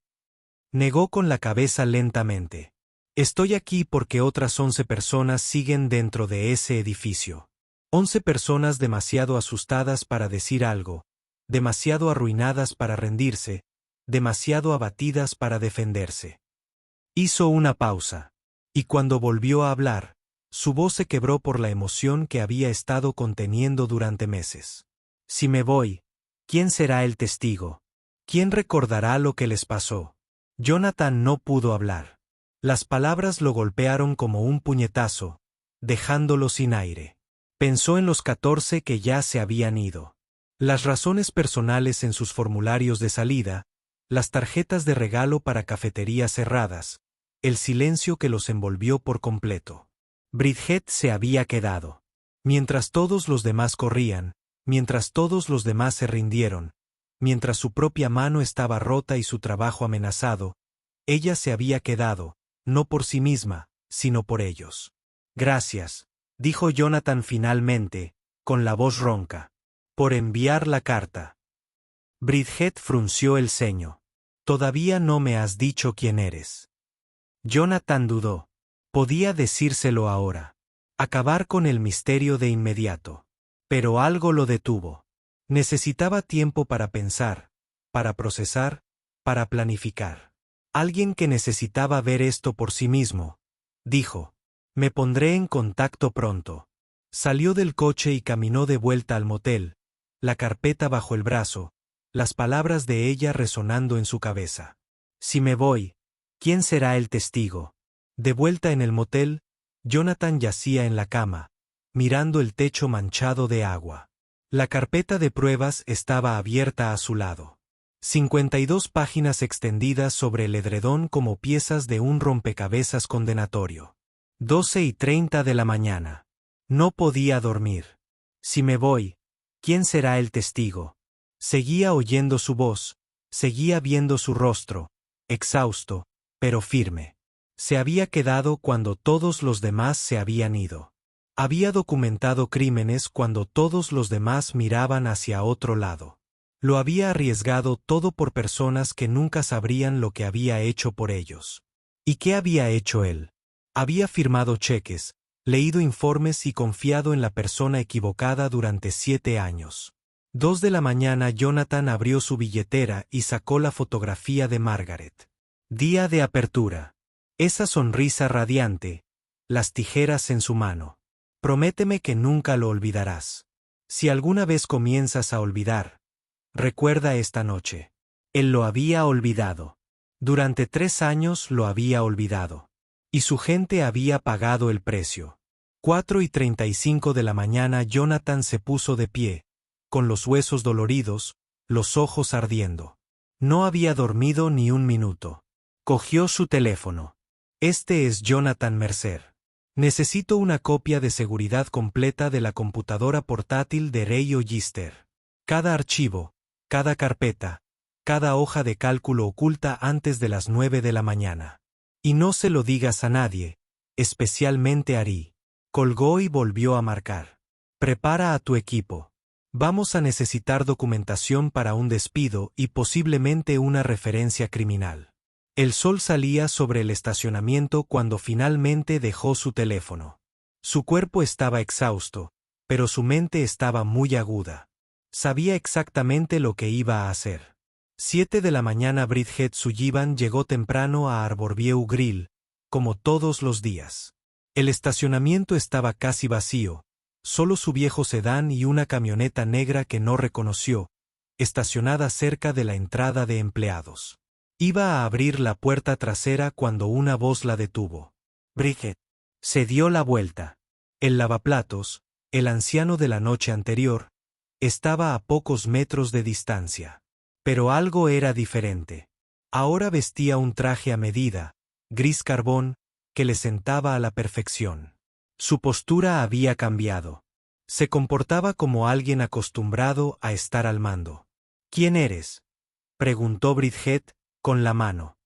Negó con la cabeza lentamente. Estoy aquí porque otras 11 personas siguen dentro de ese edificio. 11 personas demasiado asustadas para decir algo, demasiado arruinadas para rendirse, demasiado abatidas para defenderse. Hizo una pausa, y cuando volvió a hablar, su voz se quebró por la emoción que había estado conteniendo durante meses. Si me voy, ¿quién será el testigo? ¿Quién recordará lo que les pasó? Jonathan no pudo hablar. Las palabras lo golpearon como un puñetazo, dejándolo sin aire. Pensó en los 14 que ya se habían ido. Las razones personales en sus formularios de salida, las tarjetas de regalo para cafeterías cerradas, el silencio que los envolvió por completo. Bridget se había quedado. Mientras todos los demás corrían, mientras todos los demás se rindieron, mientras su propia mano estaba rota y su trabajo amenazado, ella se había quedado, no por sí misma, sino por ellos. Gracias, dijo Jonathan finalmente, con la voz ronca, por enviar la carta. Bridget frunció el ceño. Todavía no me has dicho quién eres. Jonathan dudó. Podía decírselo ahora. Acabar con el misterio de inmediato. Pero algo lo detuvo. Necesitaba tiempo para pensar, para procesar, para planificar. Alguien que necesitaba ver esto por sí mismo. Dijo. Me pondré en contacto pronto. Salió del coche y caminó de vuelta al motel, la carpeta bajo el brazo, las palabras de ella resonando en su cabeza. Si me voy, ¿quién será el testigo? De vuelta en el motel, Jonathan yacía en la cama, mirando el techo manchado de agua. La carpeta de pruebas estaba abierta a su lado. 52 páginas extendidas sobre el edredón como piezas de un rompecabezas condenatorio. 12:30 de la mañana. No podía dormir. Si me voy, ¿quién será el testigo? Seguía oyendo su voz, seguía viendo su rostro, exhausto, pero firme. Se había quedado cuando todos los demás se habían ido. Había documentado crímenes cuando todos los demás miraban hacia otro lado. Lo había arriesgado todo por personas que nunca sabrían lo que había hecho por ellos. ¿Y qué había hecho él? Había firmado cheques, leído informes y confiado en la persona equivocada durante 7 años. 2 de la mañana Jonathan abrió su billetera y sacó la fotografía de Margaret. Día de apertura. Esa sonrisa radiante, las tijeras en su mano. Prométeme que nunca lo olvidarás. Si alguna vez comienzas a olvidar, recuerda esta noche. Él lo había olvidado. Durante 3 años lo había olvidado. Y su gente había pagado el precio. 4:35 de la mañana Jonathan se puso de pie, con los huesos doloridos, los ojos ardiendo. No había dormido ni un minuto. Cogió su teléfono. Este es Jonathan Mercer. Necesito una copia de seguridad completa de la computadora portátil de Ray Ogister. Cada archivo, cada carpeta, cada hoja de cálculo oculta antes de las 9 de la mañana. Y no se lo digas a nadie, especialmente a Ari. Colgó y volvió a marcar. Prepara a tu equipo. Vamos a necesitar documentación para un despido y posiblemente una referencia criminal. El sol salía sobre el estacionamiento cuando finalmente dejó su teléfono. Su cuerpo estaba exhausto, pero su mente estaba muy aguda. Sabía exactamente lo que iba a hacer. 7 de la mañana Bridget Sullivan llegó temprano a Arborview Grill, como todos los días. El estacionamiento estaba casi vacío, solo su viejo sedán y una camioneta negra que no reconoció, estacionada cerca de la entrada de empleados. Iba a abrir la puerta trasera cuando una voz la detuvo. Bridget. Se dio la vuelta. El lavaplatos, el anciano de la noche anterior, estaba a pocos metros de distancia. Pero algo era diferente. Ahora vestía un traje a medida, gris carbón, que le sentaba a la perfección. Su postura había cambiado. Se comportaba como alguien acostumbrado a estar al mando. ¿Quién eres?, preguntó Bridget, con la mano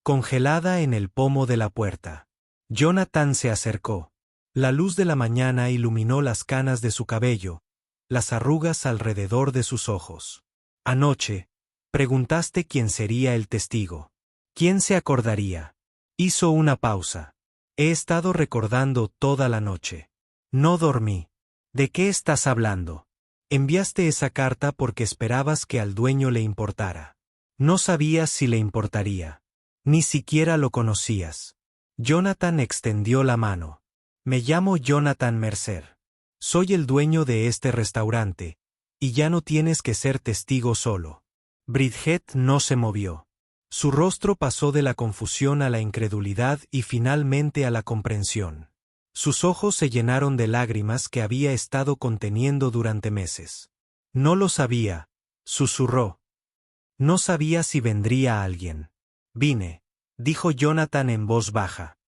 congelada en el pomo de la puerta. Jonathan se acercó. La luz de la mañana iluminó las canas de su cabello, las arrugas alrededor de sus ojos. Anoche, preguntaste quién sería el testigo. ¿Quién se acordaría? Hizo una pausa. He estado recordando toda la noche. No dormí. ¿De qué estás hablando? Enviaste esa carta porque esperabas que al dueño le importara. No sabías si le importaría. Ni siquiera lo conocías. Jonathan extendió la mano. Me llamo Jonathan Mercer. Soy el dueño de este restaurante, y ya no tienes que ser testigo solo. Bridget no se movió. Su rostro pasó de la confusión a la incredulidad y finalmente a la comprensión. Sus ojos se llenaron de lágrimas que había estado conteniendo durante meses. No lo sabía, susurró. No sabía si vendría alguien. Vine, dijo Jonathan en voz baja.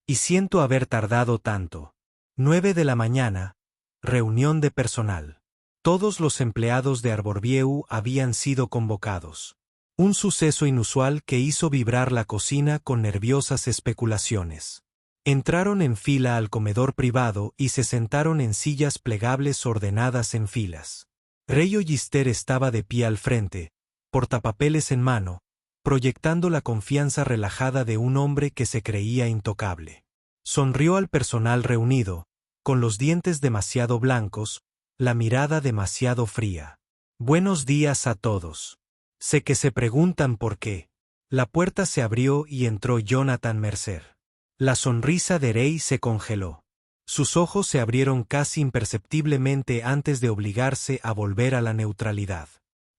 Y siento haber tardado tanto. 9 de la mañana, reunión de personal. Todos los empleados de Arborview habían sido convocados. Un suceso inusual que hizo vibrar la cocina con nerviosas especulaciones. Entraron en fila al comedor privado y se sentaron en sillas plegables ordenadas en filas. Ray Ogister estaba de pie al frente, portapapeles en mano, proyectando la confianza relajada de un hombre que se creía intocable. Sonrió al personal reunido, con los dientes demasiado blancos, la mirada demasiado fría. Buenos días a todos. Sé que se preguntan por qué. La puerta se abrió y entró Jonathan Mercer. La sonrisa de Ray se congeló. Sus ojos se abrieron casi imperceptiblemente antes de obligarse a volver a la neutralidad.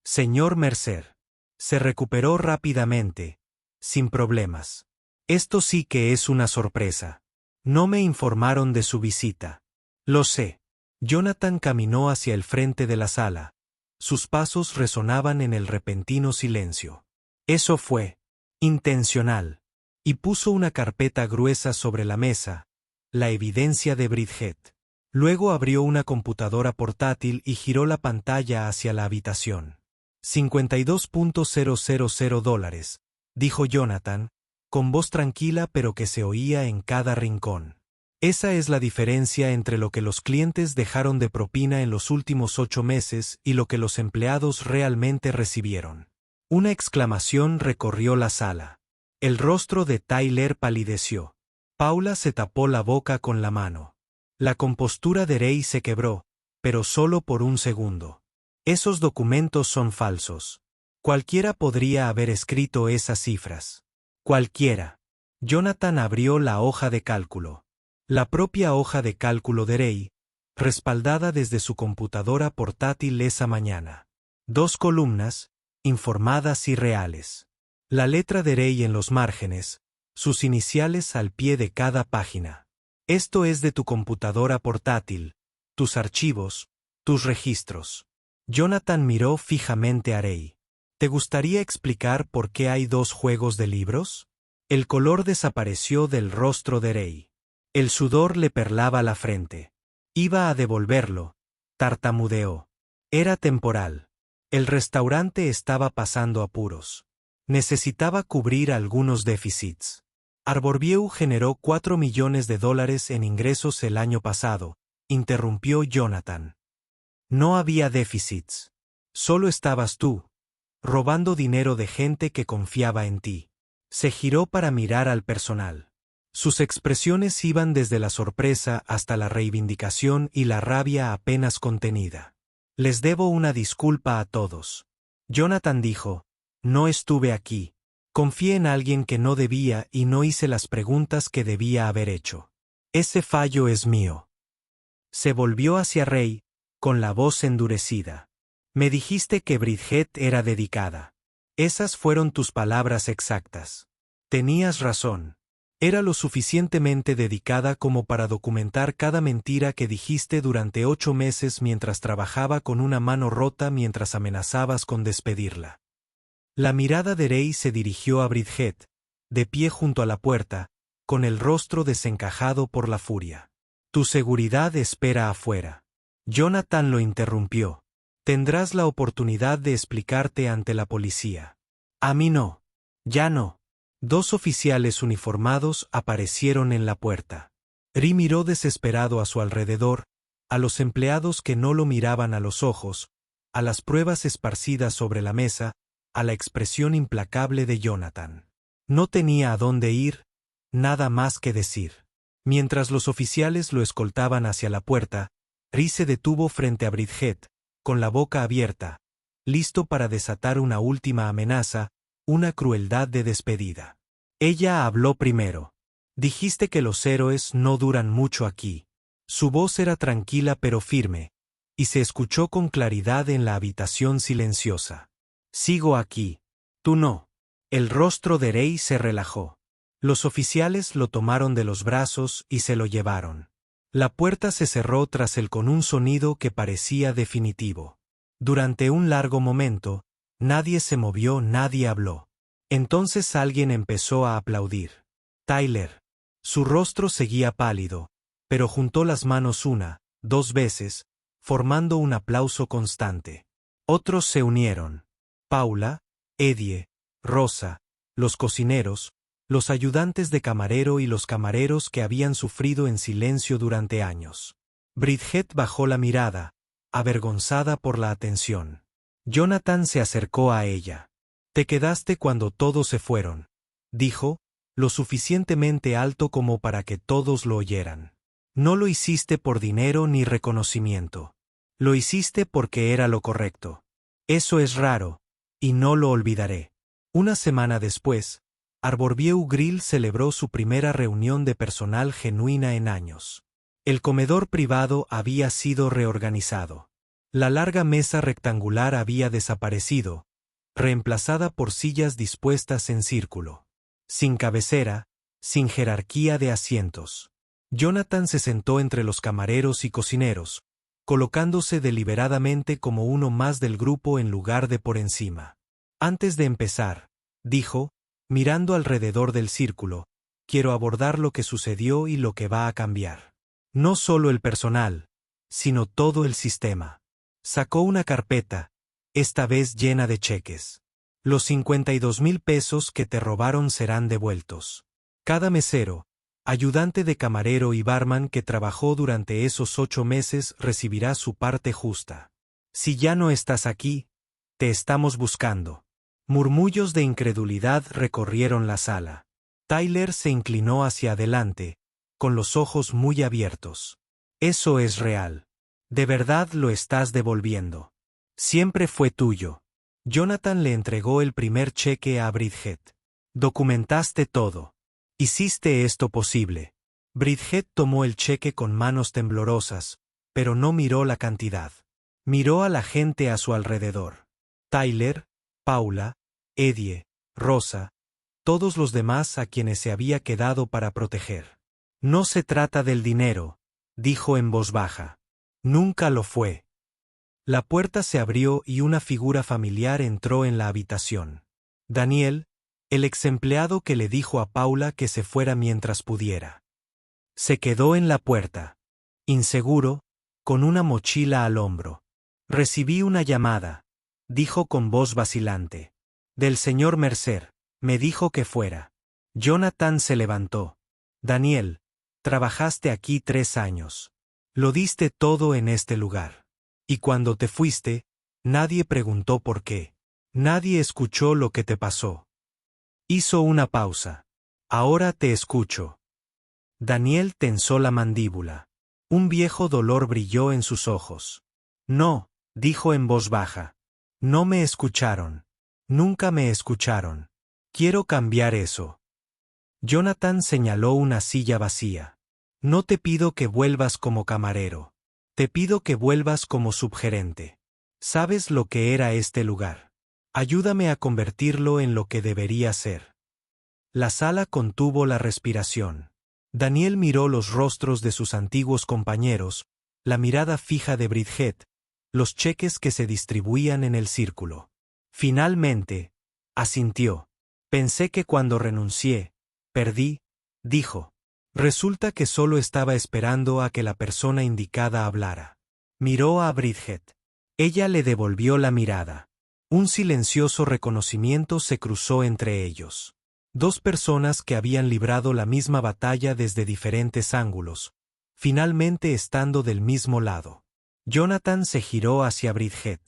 Señor Mercer. Se recuperó rápidamente, sin problemas. Esto sí que es una sorpresa. No me informaron de su visita. Lo sé. Jonathan caminó hacia el frente de la sala. Sus pasos resonaban en el repentino silencio. Eso fue intencional. Y puso una carpeta gruesa sobre la mesa, la evidencia de Bridget. Luego abrió una computadora portátil y giró la pantalla hacia la habitación. $52,000, dijo Jonathan, con voz tranquila pero que se oía en cada rincón. Esa es la diferencia entre lo que los clientes dejaron de propina en los últimos 8 meses y lo que los empleados realmente recibieron. Una exclamación recorrió la sala. El rostro de Tyler palideció. Paula se tapó la boca con la mano. La compostura de Ray se quebró, pero solo por un segundo. Esos documentos son falsos. Cualquiera podría haber escrito esas cifras. Cualquiera. Jonathan abrió la hoja de cálculo. La propia hoja de cálculo de Ray, respaldada desde su computadora portátil esa mañana. 2 columnas, informadas y reales. La letra de Ray en los márgenes, sus iniciales al pie de cada página. Esto es de tu computadora portátil, tus archivos, tus registros. Jonathan miró fijamente a Ray. ¿Te gustaría explicar por qué hay 2 juegos de libros? El color desapareció del rostro de Ray. El sudor le perlaba la frente. Iba a devolverlo. Tartamudeó. Era temporal. El restaurante estaba pasando apuros. Necesitaba cubrir algunos déficits. Arborview generó $4 millones en ingresos el año pasado, interrumpió Jonathan. No había déficits. Solo estabas tú, robando dinero de gente que confiaba en ti. Se giró para mirar al personal. Sus expresiones iban desde la sorpresa hasta la reivindicación y la rabia apenas contenida. Les debo una disculpa a todos. Jonathan dijo, no estuve aquí. Confié en alguien que no debía y no hice las preguntas que debía haber hecho. Ese fallo es mío. Se volvió hacia Ray, con la voz endurecida. Me dijiste que Bridget era dedicada. Esas fueron tus palabras exactas. Tenías razón. Era lo suficientemente dedicada como para documentar cada mentira que dijiste durante 8 meses mientras trabajaba con una mano rota mientras amenazabas con despedirla. La mirada de Ray se dirigió a Bridget, de pie junto a la puerta, con el rostro desencajado por la furia. Tu seguridad espera afuera. Jonathan lo interrumpió. Tendrás la oportunidad de explicarte ante la policía. A mí no. Ya no. 2 oficiales uniformados aparecieron en la puerta. Ray miró desesperado a su alrededor, a los empleados que no lo miraban a los ojos, a las pruebas esparcidas sobre la mesa, a la expresión implacable de Jonathan. No tenía a dónde ir, nada más que decir. Mientras los oficiales lo escoltaban hacia la puerta, Ray se detuvo frente a Bridget, con la boca abierta, listo para desatar una última amenaza, una crueldad de despedida. Ella habló primero. Dijiste que los héroes no duran mucho aquí. Su voz era tranquila pero firme, y se escuchó con claridad en la habitación silenciosa. Sigo aquí. Tú no. El rostro de Ray se relajó. Los oficiales lo tomaron de los brazos y se lo llevaron. La puerta se cerró tras él con un sonido que parecía definitivo. Durante un largo momento, nadie se movió, nadie habló. Entonces alguien empezó a aplaudir. Tyler. Su rostro seguía pálido, pero juntó las manos 1, 2 veces, formando un aplauso constante. Otros se unieron. Paula, Eddie, Rosa, los cocineros, los ayudantes de camarero y los camareros que habían sufrido en silencio durante años. Bridget bajó la mirada, avergonzada por la atención. Jonathan se acercó a ella. Te quedaste cuando todos se fueron, dijo, lo suficientemente alto como para que todos lo oyeran. No lo hiciste por dinero ni reconocimiento. Lo hiciste porque era lo correcto. Eso es raro, y no lo olvidaré. Una semana después, Arborview Grill celebró su primera reunión de personal genuina en años. El comedor privado había sido reorganizado. La larga mesa rectangular había desaparecido, reemplazada por sillas dispuestas en círculo. Sin cabecera, sin jerarquía de asientos. Jonathan se sentó entre los camareros y cocineros, colocándose deliberadamente como uno más del grupo en lugar de por encima. Antes de empezar, dijo, mirando alrededor del círculo, quiero abordar lo que sucedió y lo que va a cambiar. No solo el personal, sino todo el sistema. Sacó una carpeta, esta vez llena de cheques. Los 52,000 pesos que te robaron serán devueltos. Cada mesero, ayudante de camarero y barman que trabajó durante esos 8 meses recibirá su parte justa. Si ya no estás aquí, te estamos buscando. Murmullos de incredulidad recorrieron la sala. Tyler se inclinó hacia adelante, con los ojos muy abiertos. Eso es real. De verdad lo estás devolviendo. Siempre fue tuyo. Jonathan le entregó el primer cheque a Bridget. Documentaste todo. Hiciste esto posible. Bridget tomó el cheque con manos temblorosas, pero no miró la cantidad. Miró a la gente a su alrededor. Tyler, Paula, Eddie, Rosa, todos los demás a quienes se había quedado para proteger. No se trata del dinero, dijo en voz baja. Nunca lo fue. La puerta se abrió y una figura familiar entró en la habitación. Daniel, el exempleado que le dijo a Paula que se fuera mientras pudiera. Se quedó en la puerta, inseguro, con una mochila al hombro. Recibí una llamada, dijo con voz vacilante. Del señor Mercer, me dijo que fuera. Jonathan se levantó. Daniel, trabajaste aquí 3 años. Lo diste todo en este lugar. Y cuando te fuiste, nadie preguntó por qué. Nadie escuchó lo que te pasó. Hizo una pausa. Ahora te escucho. Daniel tensó la mandíbula. Un viejo dolor brilló en sus ojos. No, dijo en voz baja. No me escucharon. Nunca me escucharon. Quiero cambiar eso. Jonathan señaló una silla vacía. No te pido que vuelvas como camarero. Te pido que vuelvas como subgerente. ¿Sabes lo que era este lugar? Ayúdame a convertirlo en lo que debería ser. La sala contuvo la respiración. Daniel miró los rostros de sus antiguos compañeros, la mirada fija de Bridget, los cheques que se distribuían en el círculo. Finalmente, asintió. Pensé que cuando renuncié, perdí, dijo. Resulta que solo estaba esperando a que la persona indicada hablara. Miró a Bridget. Ella le devolvió la mirada. Un silencioso reconocimiento se cruzó entre ellos. 2 personas que habían librado la misma batalla desde diferentes ángulos, finalmente estando del mismo lado. Jonathan se giró hacia Bridget.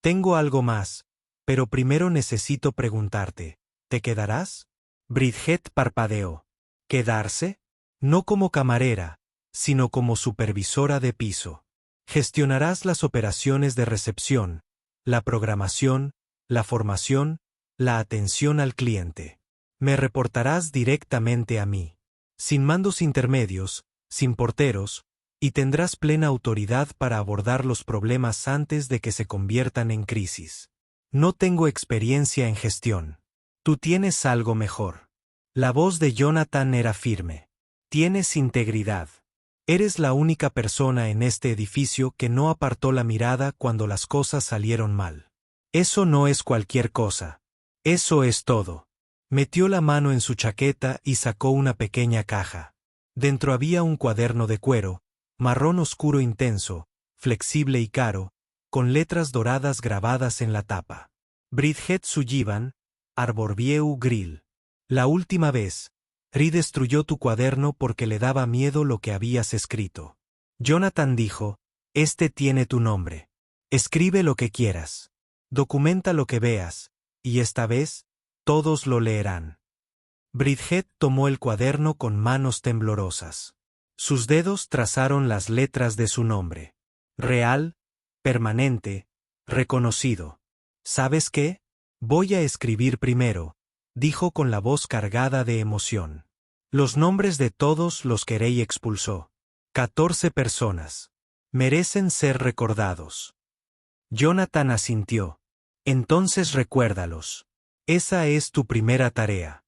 Tengo algo más, pero primero necesito preguntarte, ¿te quedarás? Bridget parpadeó. ¿Quedarse? No como camarera, sino como supervisora de piso. Gestionarás las operaciones de recepción, la programación, la formación, la atención al cliente. Me reportarás directamente a mí. Sin mandos intermedios, sin porteros, y tendrás plena autoridad para abordar los problemas antes de que se conviertan en crisis. No tengo experiencia en gestión. Tú tienes algo mejor. La voz de Jonathan era firme. Tienes integridad. Eres la única persona en este edificio que no apartó la mirada cuando las cosas salieron mal. Eso no es cualquier cosa. Eso es todo. Metió la mano en su chaqueta y sacó una pequeña caja. Dentro había un cuaderno de cuero, marrón oscuro intenso, flexible y caro, con letras doradas grabadas en la tapa. Bridget Sullivan, Arborview Grill. La última vez, Ri destruyó tu cuaderno porque le daba miedo lo que habías escrito. Jonathan dijo, este tiene tu nombre. Escribe lo que quieras. Documenta lo que veas, y esta vez, todos lo leerán. Bridget tomó el cuaderno con manos temblorosas. Sus dedos trazaron las letras de su nombre. Real, permanente, reconocido. ¿Sabes qué? Voy a escribir primero, dijo con la voz cargada de emoción. Los nombres de todos los que Rey expulsó. 14 personas. Merecen ser recordados. Jonathan asintió. Entonces recuérdalos. Esa es tu primera tarea.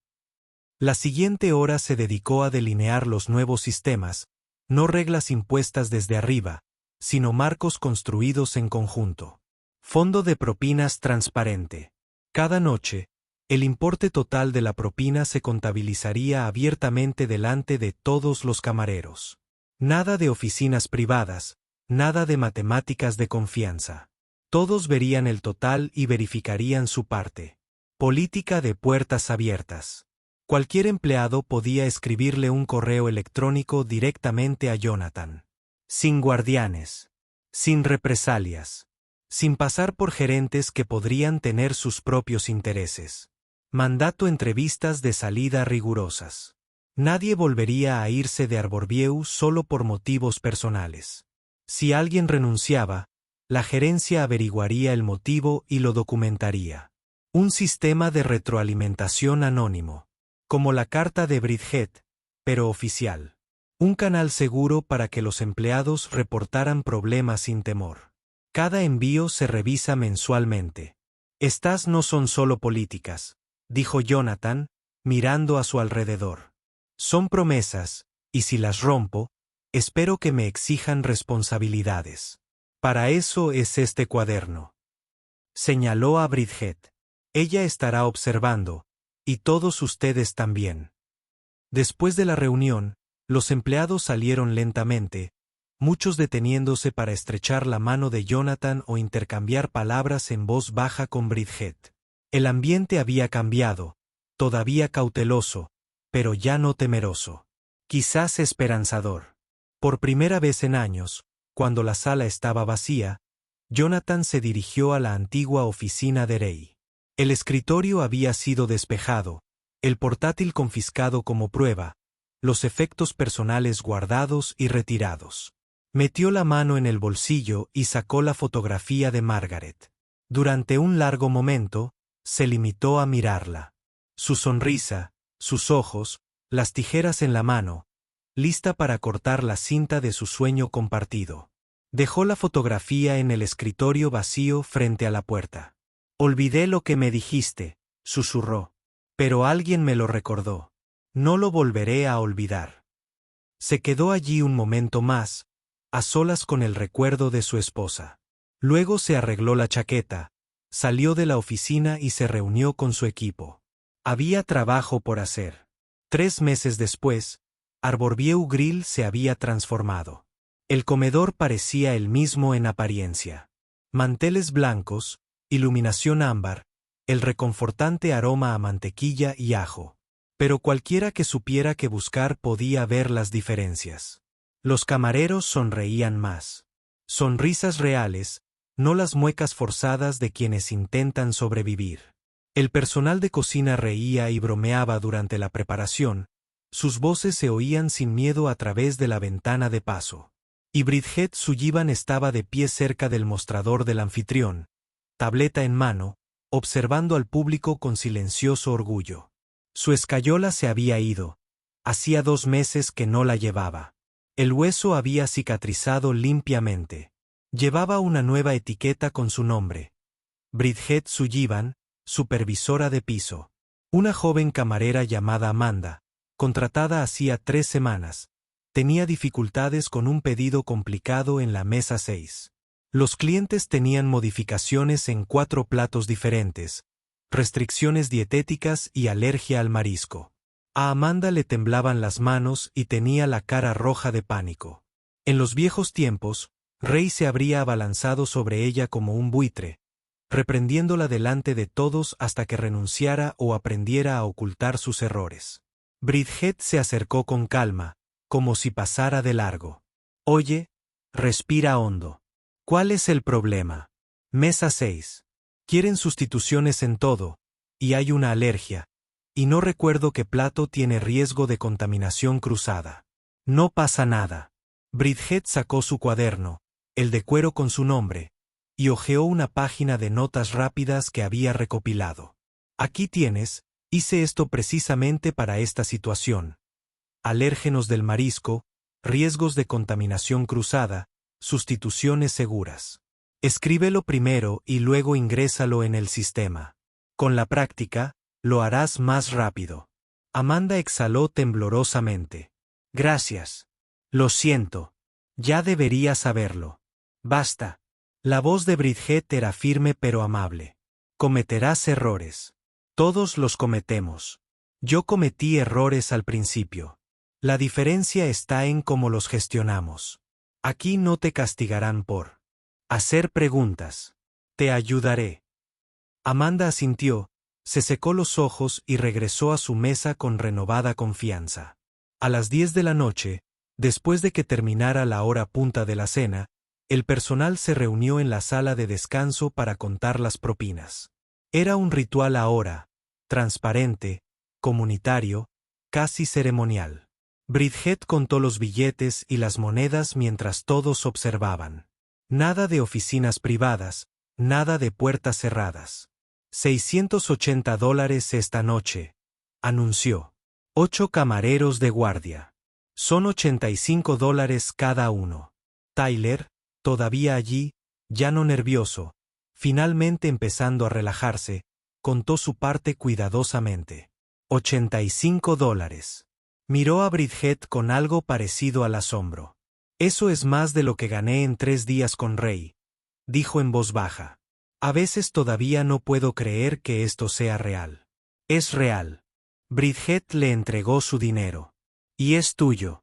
La siguiente hora se dedicó a delinear los nuevos sistemas, no reglas impuestas desde arriba, sino marcos construidos en conjunto. Fondo de propinas transparente. Cada noche, El importe total de la propina se contabilizaría abiertamente delante de todos los camareros. Nada de oficinas privadas, nada de matemáticas de confianza. Todos verían el total y verificarían su parte. Política de puertas abiertas. Cualquier empleado podía escribirle un correo electrónico directamente a Jonathan. Sin guardianes. Sin represalias. Sin pasar por gerentes que podrían tener sus propios intereses. Mandato entrevistas de salida rigurosas. Nadie volvería a irse de Arborview solo por motivos personales. Si alguien renunciaba, la gerencia averiguaría el motivo y lo documentaría. Un sistema de retroalimentación anónimo. Como la carta de Bridget, pero oficial. Un canal seguro para que los empleados reportaran problemas sin temor. Cada envío se revisa mensualmente. Estas no son solo políticas, dijo Jonathan, mirando a su alrededor. Son promesas, y si las rompo, espero que me exijan responsabilidades. Para eso es este cuaderno. Señaló a Bridget. Ella estará observando, y todos ustedes también. Después de la reunión, los empleados salieron lentamente, muchos deteniéndose para estrechar la mano de Jonathan o intercambiar palabras en voz baja con Bridget. El ambiente había cambiado, todavía cauteloso, pero ya no temeroso. Quizás esperanzador. Por primera vez en años, cuando la sala estaba vacía, Jonathan se dirigió a la antigua oficina de Ray. El escritorio había sido despejado, el portátil confiscado como prueba, los efectos personales guardados y retirados. Metió la mano en el bolsillo y sacó la fotografía de Margaret. Durante un largo momento, se limitó a mirarla. Su sonrisa, sus ojos, las tijeras en la mano, lista para cortar la cinta de su sueño compartido. Dejó la fotografía en el escritorio vacío frente a la puerta. Olvidé lo que me dijiste, susurró. Pero alguien me lo recordó. No lo volveré a olvidar. Se quedó allí un momento más, a solas con el recuerdo de su esposa. Luego se arregló la chaqueta, salió de la oficina y se reunió con su equipo. Había trabajo por hacer. 3 meses después, Arborview Grill se había transformado. El comedor parecía el mismo en apariencia. Manteles blancos, iluminación ámbar, el reconfortante aroma a mantequilla y ajo. Pero cualquiera que supiera qué buscar podía ver las diferencias. Los camareros sonreían más. Sonrisas reales, no las muecas forzadas de quienes intentan sobrevivir. El personal de cocina reía y bromeaba durante la preparación, sus voces se oían sin miedo a través de la ventana de paso. Y Bridget Sullivan estaba de pie cerca del mostrador del anfitrión, tableta en mano, observando al público con silencioso orgullo. Su escayola se había ido. Hacía 2 meses que no la llevaba. El hueso había cicatrizado limpiamente. Llevaba una nueva etiqueta con su nombre. Bridget Sullivan, supervisora de piso. Una joven camarera llamada Amanda, contratada hacía 3 semanas, tenía dificultades con un pedido complicado en la mesa 6. Los clientes tenían modificaciones en 4 platos diferentes, restricciones dietéticas y alergia al marisco. A Amanda le temblaban las manos y tenía la cara roja de pánico. En los viejos tiempos, Ray se habría abalanzado sobre ella como un buitre, reprendiéndola delante de todos hasta que renunciara o aprendiera a ocultar sus errores. Bridget se acercó con calma, como si pasara de largo. Oye, respira hondo. ¿Cuál es el problema? Mesa 6. Quieren sustituciones en todo, y hay una alergia, y no recuerdo qué plato tiene riesgo de contaminación cruzada. No pasa nada. Bridget sacó su cuaderno, el de cuero con su nombre, y hojeó una página de notas rápidas que había recopilado. Aquí tienes, hice esto precisamente para esta situación. Alérgenos del marisco, riesgos de contaminación cruzada, sustituciones seguras. Escríbelo primero y luego ingrésalo en el sistema. Con la práctica, lo harás más rápido. Amanda exhaló temblorosamente. Gracias. Lo siento. Ya debería saberlo. Basta. La voz de Bridget era firme pero amable. Cometerás errores. Todos los cometemos. Yo cometí errores al principio. La diferencia está en cómo los gestionamos. Aquí no te castigarán por hacer preguntas. Te ayudaré. Amanda asintió, se secó los ojos y regresó a su mesa con renovada confianza. A las 10 de la noche, después de que terminara la hora punta de la cena, el personal se reunió en la sala de descanso para contar las propinas. Era un ritual ahora, transparente, comunitario, casi ceremonial. Bridget contó los billetes y las monedas mientras todos observaban. Nada de oficinas privadas, nada de puertas cerradas. $680 esta noche, anunció. 8 camareros de guardia. Son $85 cada uno. Tyler, todavía allí, ya no nervioso, finalmente empezando a relajarse, contó su parte cuidadosamente. $85. Miró a Bridget con algo parecido al asombro. Eso es más de lo que gané en 3 días con Ray, dijo en voz baja. A veces todavía no puedo creer que esto sea real. Es real. Bridget le entregó su dinero. Y es tuyo.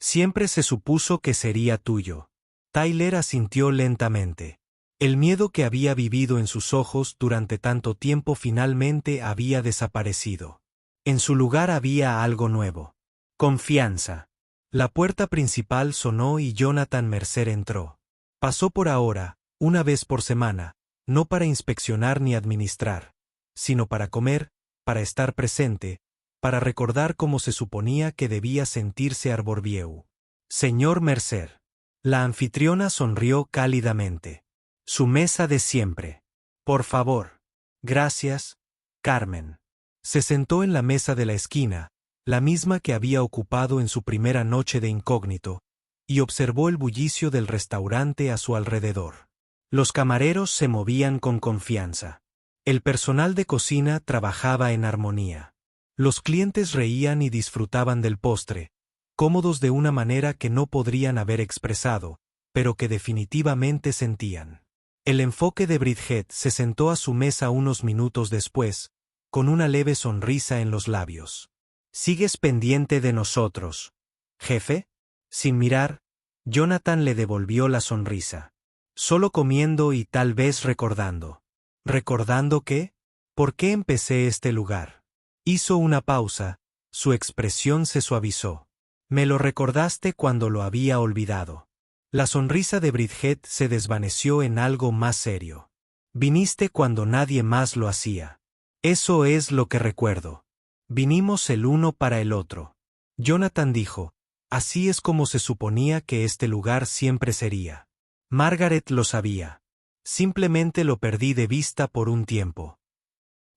Siempre se supuso que sería tuyo. Tyler asintió lentamente. El miedo que había vivido en sus ojos durante tanto tiempo finalmente había desaparecido. En su lugar había algo nuevo. Confianza. La puerta principal sonó y Jonathan Mercer entró. Pasó por ahora, una vez por semana, no para inspeccionar ni administrar, sino para comer, para estar presente, para recordar cómo se suponía que debía sentirse Arborview. Señor Mercer. La anfitriona sonrió cálidamente. Su mesa de siempre. Por favor. Gracias, Carmen. Se sentó en la mesa de la esquina, la misma que había ocupado en su primera noche de incógnito, y observó el bullicio del restaurante a su alrededor. Los camareros se movían con confianza. El personal de cocina trabajaba en armonía. Los clientes reían y disfrutaban del postre, cómodos de una manera que no podrían haber expresado, pero que definitivamente sentían. El enfoque de Bridget se sentó a su mesa unos minutos después, con una leve sonrisa en los labios. ¿Sigues pendiente de nosotros, jefe? Sin mirar, Jonathan le devolvió la sonrisa. Solo comiendo y tal vez recordando. ¿Recordando qué? ¿Por qué empecé este lugar? Hizo una pausa, su expresión se suavizó. Me lo recordaste cuando lo había olvidado. La sonrisa de Bridget se desvaneció en algo más serio. Viniste cuando nadie más lo hacía. Eso es lo que recuerdo. Vinimos el uno para el otro. Jonathan dijo, así es como se suponía que este lugar siempre sería. Margaret lo sabía. Simplemente lo perdí de vista por un tiempo.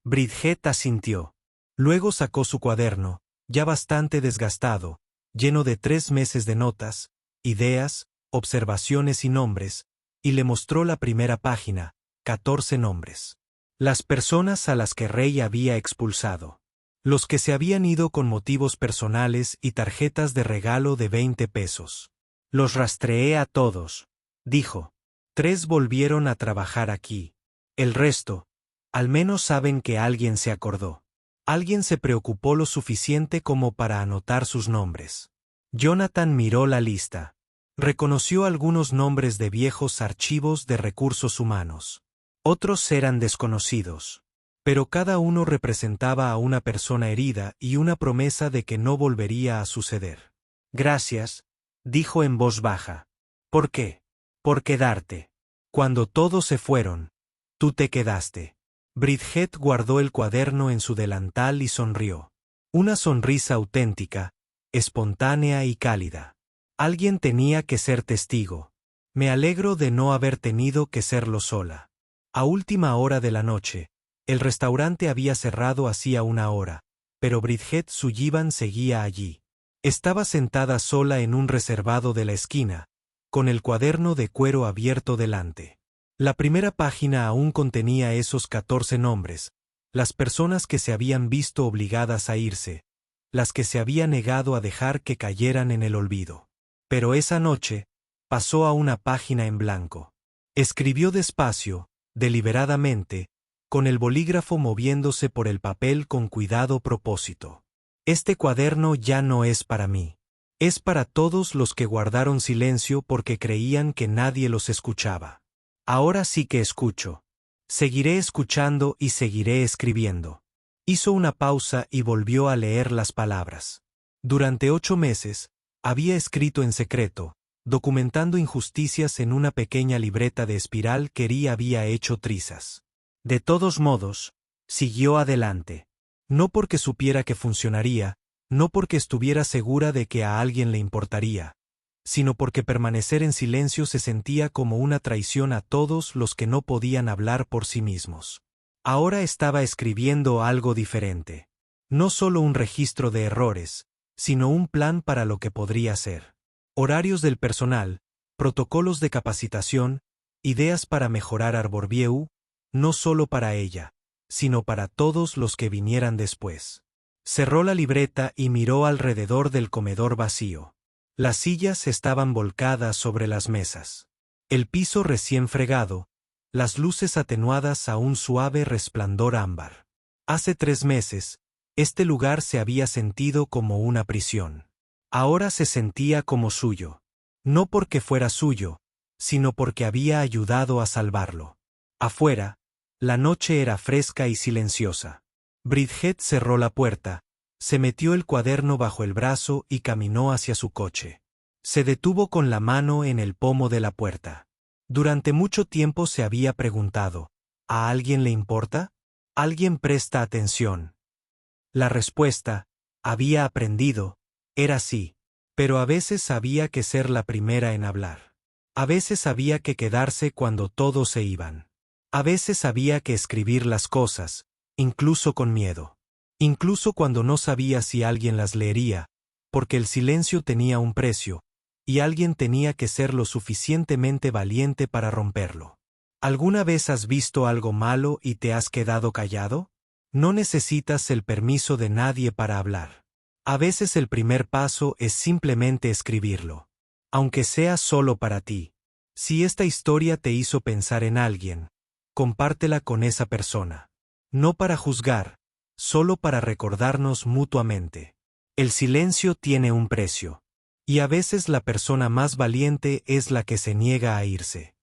Bridget asintió. Luego sacó su cuaderno, ya bastante desgastado, lleno de 3 meses de notas, ideas, observaciones y nombres, y le mostró la primera página, 14 nombres. Las personas a las que Ray había expulsado. Los que se habían ido con motivos personales y tarjetas de regalo de 20 pesos. Los rastreé a todos, dijo. 3 volvieron a trabajar aquí. El resto, al menos saben que alguien se acordó. Alguien se preocupó lo suficiente como para anotar sus nombres. Jonathan miró la lista. Reconoció algunos nombres de viejos archivos de recursos humanos. Otros eran desconocidos. Pero cada uno representaba a una persona herida y una promesa de que no volvería a suceder. Gracias, dijo en voz baja. ¿Por qué? Por quedarte. Cuando todos se fueron, tú te quedaste. Bridget guardó el cuaderno en su delantal y sonrió. Una sonrisa auténtica, espontánea y cálida. Alguien tenía que ser testigo. Me alegro de no haber tenido que serlo sola. A última hora de la noche, el restaurante había cerrado hacía una hora, pero Bridget Sullivan seguía allí. Estaba sentada sola en un reservado de la esquina, con el cuaderno de cuero abierto delante. La primera página aún contenía esos 14 nombres, las personas que se habían visto obligadas a irse, las que se había negado a dejar que cayeran en el olvido. Pero esa noche, pasó a una página en blanco. Escribió despacio, deliberadamente, con el bolígrafo moviéndose por el papel con cuidado propósito. Este cuaderno ya no es para mí. Es para todos los que guardaron silencio porque creían que nadie los escuchaba. Ahora sí que escucho. Seguiré escuchando y seguiré escribiendo. Hizo una pausa y volvió a leer las palabras. Durante 8 meses, había escrito en secreto, documentando injusticias en una pequeña libreta de espiral que Ri había hecho trizas. De todos modos, siguió adelante. No porque supiera que funcionaría, no porque estuviera segura de que a alguien le importaría, sino porque permanecer en silencio se sentía como una traición a todos los que no podían hablar por sí mismos. Ahora estaba escribiendo algo diferente. No solo un registro de errores, sino un plan para lo que podría ser. Horarios del personal, protocolos de capacitación, ideas para mejorar Arborview, no solo para ella, sino para todos los que vinieran después. Cerró la libreta y miró alrededor del comedor vacío. Las sillas estaban volcadas sobre las mesas. El piso recién fregado, las luces atenuadas a un suave resplandor ámbar. Hace 3 meses, este lugar se había sentido como una prisión. Ahora se sentía como suyo. No porque fuera suyo, sino porque había ayudado a salvarlo. Afuera, la noche era fresca y silenciosa. Bridget cerró la puerta, se metió el cuaderno bajo el brazo y caminó hacia su coche. Se detuvo con la mano en el pomo de la puerta. Durante mucho tiempo se había preguntado, ¿a alguien le importa? ¿Alguien presta atención? La respuesta, había aprendido, era sí, pero a veces había que ser la primera en hablar. A veces había que quedarse cuando todos se iban. A veces había que escribir las cosas, incluso con miedo. Incluso cuando no sabía si alguien las leería, porque el silencio tenía un precio, y alguien tenía que ser lo suficientemente valiente para romperlo. ¿Alguna vez has visto algo malo y te has quedado callado? No necesitas el permiso de nadie para hablar. A veces el primer paso es simplemente escribirlo. Aunque sea solo para ti. Si esta historia te hizo pensar en alguien, compártela con esa persona. No para juzgar, solo para recordarnos mutuamente. El silencio tiene un precio. Y a veces la persona más valiente es la que se niega a irse.